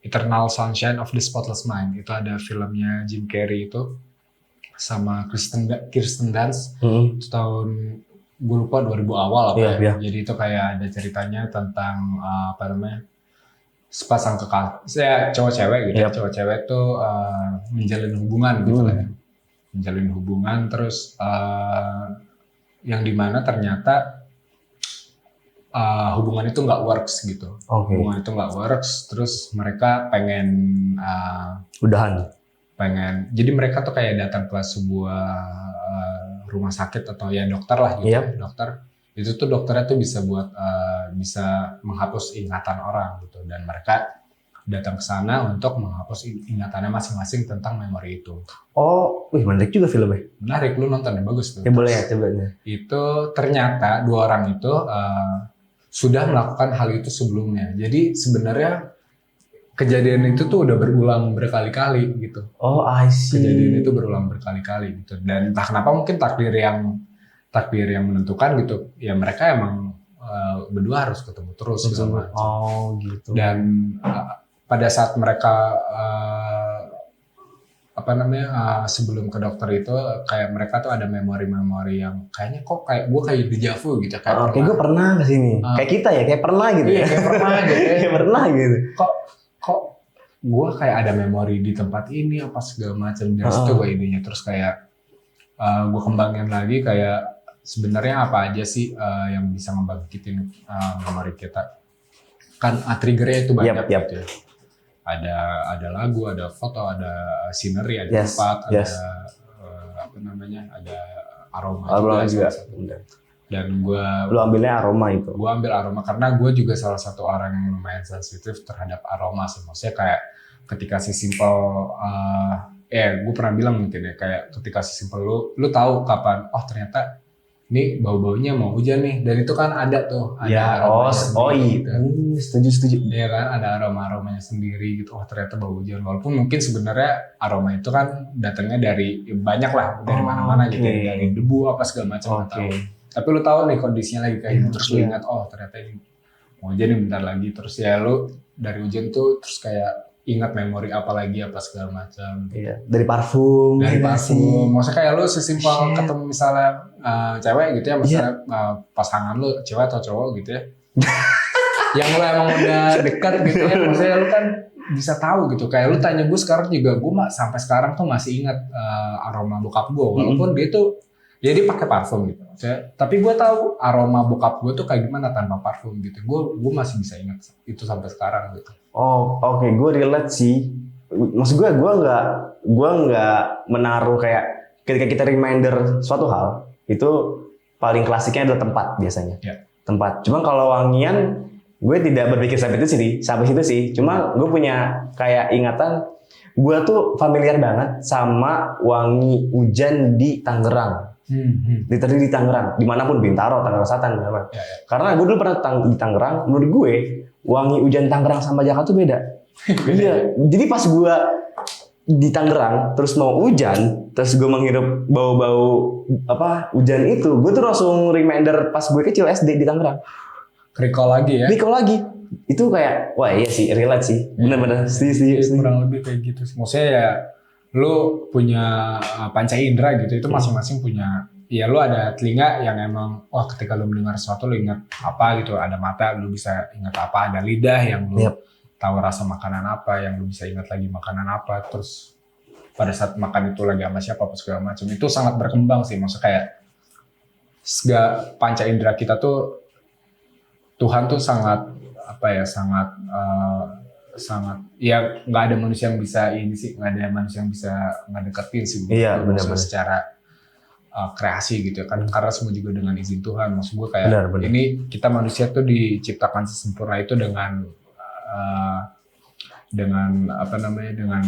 Eternal Sunshine of the Spotless Mind. Itu ada filmnya Jim Carrey itu sama Kirsten Dunst. Itu tahun gue lupa 2000 awal Iya. Jadi itu kayak ada ceritanya tentang sepasang kekasih cowok cewek gitu. Yep. Cowok cewek tuh menjalin hubungan gitu lah ya. Menjalin hubungan terus yang dimana ternyata hubungan itu nggak works gitu. Hubungan itu nggak works, terus mereka pengen jadi mereka tuh kayak datang ke sebuah rumah sakit atau ya dokter lah gitu. Yep. Dokter itu tuh dokternya tuh bisa menghapus ingatan orang gitu, dan mereka datang ke sana untuk menghapus ingatannya masing-masing tentang memori itu. Oh, menarik juga filmnya. Menarik, lu nonton ya, bagus tuh. Ya boleh ya, coba. Itu ternyata 2 orang itu sudah melakukan hal itu sebelumnya. Jadi sebenarnya kejadian itu tuh udah berulang berkali-kali gitu. Oh, I see. Kejadian itu berulang berkali-kali gitu. Dan entah kenapa mungkin takdir yang menentukan gitu. Ya mereka emang berdua harus ketemu terus. Oh, gitu. Dan pada saat mereka sebelum ke dokter itu kayak mereka tuh ada memori-memori yang kayaknya kok kayak gue kayak dejavu gitu. Kayak gue pernah kesini. Kayak kita ya, kayak pernah gitu. Iya, kayak pernah gitu. Kayak pernah gitu. Kok gue kayak ada memori di tempat ini apa segala macam, dari situ gue idenya, terus kayak gue kembangin lagi kayak sebenarnya apa aja sih yang bisa ngebangkitin memori kita, kan triggernya itu banyak gitu ya. Ada lagu, ada foto, ada scenery, ada tempat, ada ada aroma juga. Dan lu ambilnya aroma itu? Gue ambil aroma karena gue juga salah satu orang yang lumayan sensitif terhadap aroma sih. Maksudnya kayak ketika si simple, gue pernah bilang mungkin ya, kayak ketika si simple lu tahu kapan, oh ternyata ini bau-baunya mau hujan nih. Dan itu kan ada tuh. Ada gitu. Setuju. Iya kan, ada aroma-aromanya sendiri gitu. Oh ternyata bau hujan. Walaupun mungkin sebenarnya aroma itu kan datangnya dari banyak lah, dari mana-mana gitu. Dari debu apa segala macam. Tapi lu tahu nih kondisinya lagi kayak gitu, terus lu ingat, oh ternyata ini mau hujan nih bentar lagi, terus ya lu dari hujan tuh terus kayak ingat memori apa lagi apa segala macam. Iya, dari parfum. Maksudnya kayak lu sesimpel ketemu misalnya cewek gitu ya, misalnya pasangan lu cewek atau cowok gitu ya. Yang lu emang udah dekat gitu ya, maksudnya lu kan bisa tahu gitu. Kayak lu tanya gue sekarang juga, gue sampai sekarang tuh masih ingat aroma bokap gue, walaupun dia tuh dia pakai parfum gitu. Tapi gue tahu aroma bokap gue tuh kayak gimana tanpa parfum gitu. Gue masih bisa ingat itu sampai sekarang gitu. Oh, oke. Gue relate sih. Maksud gue nggak menaruh kayak ketika kita reminder suatu hal itu paling klasiknya adalah tempat biasanya. Tempat. Cuma kalau wangian gue tidak berpikir sampai situ sih. Cuma gue punya kayak ingatan, gue tuh familiar banget sama wangi hujan di Tangerang. Literally di Tangerang, dimanapun, Bintaro, Tangerang Selatan, karena gue dulu pernah di Tangerang. Menurut gue wangi hujan Tangerang sama Jakarta tuh beda. Iya, jadi pas gue di Tangerang, terus mau hujan, terus gue menghirup bau-bau hujan itu, gue tuh langsung reminder pas gue kecil SD di Tangerang. Recall lagi ya. Recall lagi. Itu kayak, wah iya sih, relate sih. Bener-bener. Kurang lebih kayak gitu sih. Maksudnya ya, lu punya panca indera gitu, itu masing-masing punya. Ya lu ada telinga yang emang, wah ketika lu mendengar sesuatu lu ingat apa gitu. Ada mata, lu bisa ingat apa. Ada lidah yang lu tahu rasa makanan apa, yang lu bisa ingat lagi makanan apa. Terus pada saat makan itu lagi sama siapa, apa segala macam. Itu sangat berkembang sih. Maksudnya kayak, panca indera kita tuh, Tuhan tuh sangat sangat ya nggak ada manusia yang bisa ini sih, nggak ada manusia yang bisa ngedeketin sih. Iya, benar-benar. Secara kreasi gitu kan, karena semua juga dengan izin Tuhan. Maksud gue kayak benar. Ini kita manusia tuh diciptakan sesempurna itu dengan dengan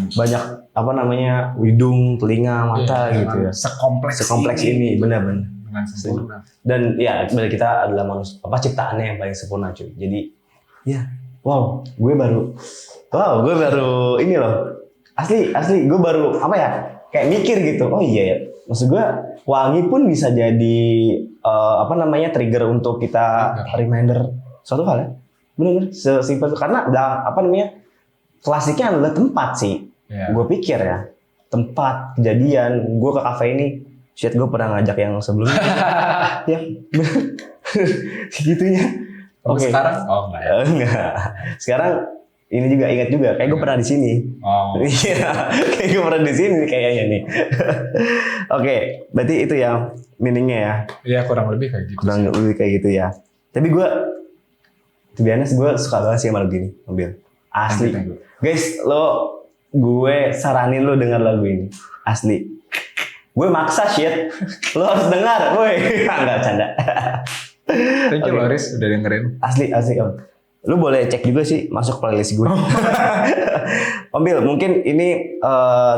banyak hidung, telinga, mata gitu ya. Sekompleks ini benar-benar dengan sempurna. Dan ya sebenarnya kita adalah manusia ciptaannya yang paling sempurna cuy. Jadi ya gue baru ini loh, asli gue baru kayak mikir gitu. Oh iya ya, maksud gue wangi pun bisa jadi trigger untuk kita reminder suatu hal ya. Bener-bener sesimpel karena klasiknya adalah tempat sih. Gue pikir ya, tempat kejadian. Gue ke kafe ini, gue pernah ngajak yang sebelumnya. Ya, segitunya. Oke. Sekarang? Oh enggak ya. Enggak. Sekarang ini juga ingat juga, kayak gue pernah di sini. Oh. Iya, kayak gue pernah di sini kayaknya nih. Oke, berarti itu ya meaningnya ya. Iya, kurang lebih kayak gitu. Kurang lebih kayak gitu ya. Tapi gue, to be honest, gue suka banget sih sama lagu ini, Mobil. Asli. Guys, gue saranin lo denger lagu ini. Asli. Gue maksa shit. Lo harus dengar, woi. Enggak canda. Thank you Loris udah dengerin. Asli Om. Lu boleh cek juga sih masuk playlist gue. Om Bil, mungkin ini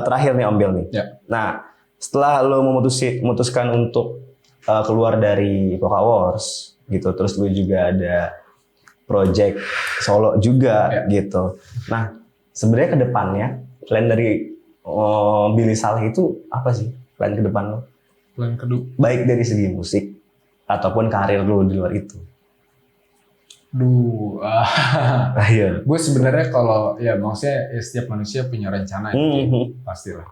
terakhir nih Om Bil nih. Ya. Nah, setelah lo memutuskan untuk keluar dari Vocal Wars gitu, terus lu juga ada project solo juga gitu. Nah, sebenarnya ke depannya plan dari Billy Saleh itu apa sih? Plan ke depan lo? Plan kedua. Baik dari segi musik ataupun karir lo di luar itu. Iya. Gue sebenarnya kalau maksudnya setiap manusia punya rencana gitu, pastilah.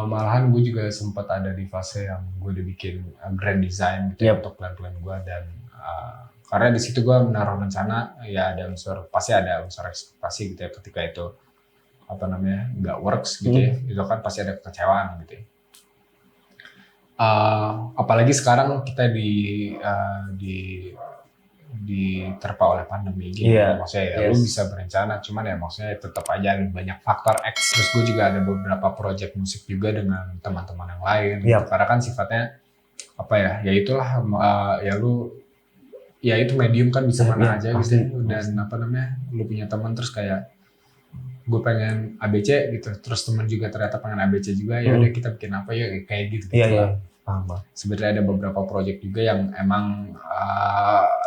Malahan gue juga sempat ada di fase yang gue udah bikin grand design gitu untuk plan-plan gue dan karena di situ gue menaruh rencana pasti ada unsur ekspektasi gitu ya ketika itu nggak works gitu ya, itu kan pasti ada kekecewaan gitu ya. Apalagi sekarang kita diterpa oleh pandemi gitu. Maksudnya lu bisa berencana, cuman ya maksudnya tetap aja ada banyak faktor X. Terus gue juga ada beberapa project musik juga dengan teman-teman yang lain. Gitu. Karena kan sifatnya itu medium kan bisa mana aja gitu. Dan lu punya teman terus kayak gue pengen ABC gitu, terus teman juga ternyata pengen ABC juga, ya udah kita bikin apa ya kayak gitu. Sebenarnya ada beberapa project juga yang emang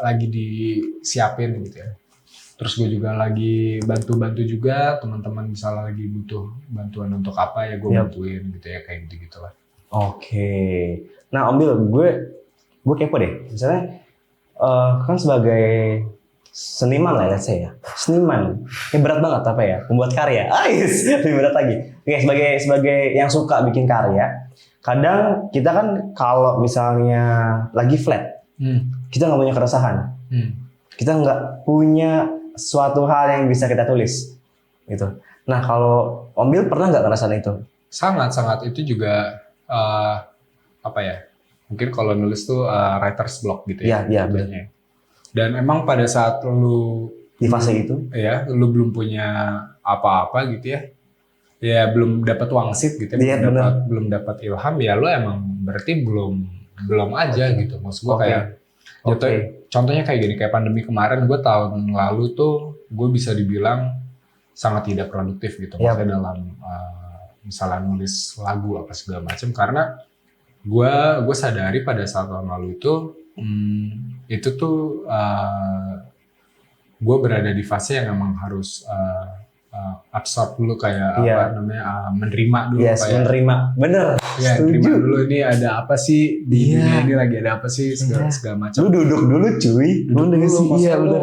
lagi disiapin gitu ya. Terus gue juga lagi bantu juga teman-teman misalnya lagi butuh bantuan untuk apa ya gue bantuin gitu ya, kayak gitu lah. Oke. Nah Om Bil, gue kepo deh. Misalnya kan sebagai seniman lah let's say ya. Seniman. Berat banget membuat karya. Lebih berat lagi. Oke, sebagai yang suka bikin karya, kadang kita kan kalau misalnya lagi flat, kita nggak punya keresahan, kita nggak punya suatu hal yang bisa kita tulis, gitu. Nah kalau Om Bil pernah nggak ngerasain itu? Sangat itu juga mungkin kalau nulis tuh writer's block gitu ya. Iya benar. Dan emang pada saat lu di fase itu, lu belum punya apa-apa gitu ya belum dapat wangsit gitu ya, belum dapat ilham ya, lu emang berarti belum aja gitu. Maksud gue kayak contohnya kayak gini, kayak pandemi kemarin, gue tahun lalu tuh gue bisa dibilang sangat tidak produktif gitu. Maksudnya dalam misalnya nulis lagu apa segala macam, karena gue sadari pada saat tahun lalu itu tuh gue berada di fase yang emang harus absorb dulu kayak Iya. apa namanya menerima dulu Yes, kayak menerima. Bener. ya terima Setuju. dulu ini ada apa sih di Iya. dunia ini lagi ada apa sih segala Iya. segala macam. Lu duduk dulu cuy. Duduk Bener dulu, sih? Iya maksudnya bener.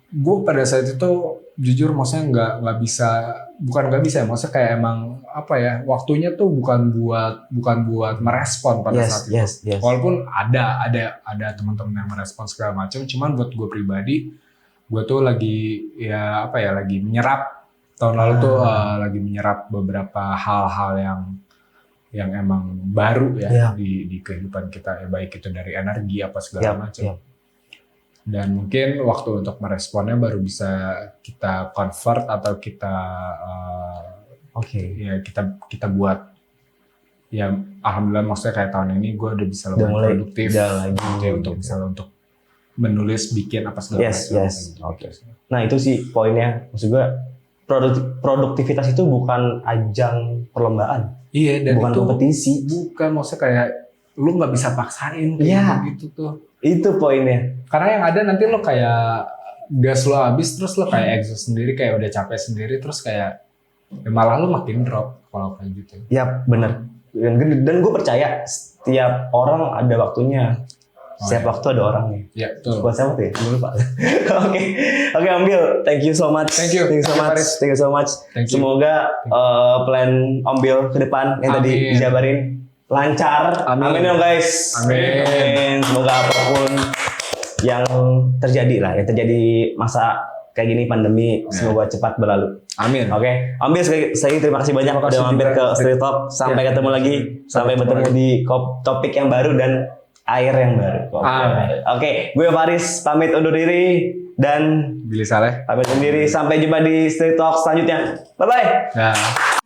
gue pada saat itu jujur maksudnya nggak bisa bukan nggak bisa ya maksudnya kayak emang apa ya waktunya tuh bukan buat merespon pada Yes, saat itu. yes, yes. Walaupun ada teman-teman yang merespon segala macam, cuman buat gue pribadi, gue tuh lagi ya apa ya lagi menyerap tahun lalu tuh lagi menyerap beberapa hal-hal yang emang baru ya Iya. di kehidupan kita ya baik itu dari energi apa segala Yap, macam. yap. Dan mungkin waktu untuk meresponnya baru bisa kita convert atau kita Oke. ya kita buat ya alhamdulillah maksudnya kayak tahun ini gue udah bisa Udah lebih mulai produktif jalan lagi. ya, untuk misalnya untuk menulis bikin apa segala Yes, macam. yes. Oke. Nah itu sih poinnya. Maksud gue produktivitas itu bukan ajang perlombaan, Iya dan bukan itu kompetisi. bukan maksudnya kayak lu nggak bisa paksain kayak Iya. gitu tuh. Itu poinnya. Karena yang ada nanti lo kayak gas lo habis terus lo kayak exhaust sendiri kayak udah capek sendiri terus kayak ya malah lo makin drop kalau kayak gitu. Ya bener. Dan gue percaya setiap orang ada waktunya. Setiap iya. waktu ada orangnya. Ya betul. Buat siapa tuh ya? Gue lupa. Oke, Ambil. Thank you so much. Thank you. Thank you so Thank you, much. Faris. Thank you so much. Thank you. Semoga plan Ambil ke depan yang tadi Amin. dijabarin lancar. Amin. Amin dong guys. Amin. Semoga apapun yang terjadi lah, yang terjadi masa kayak gini pandemi, semoga cepat berlalu. Amin. Oke, Ambil saya terima kasih banyak Terima kasih udah mampir juga. ke Street Talk. Sampai Ya. ketemu lagi, sampai ketemu bertemu lagi. di topik yang baru dan air yang baru. Amin. Oke, gue Faris pamit undur diri dan Billy Saleh. pamit undur diri. Sampai jumpa di Street Talk selanjutnya. Bye bye. Nah.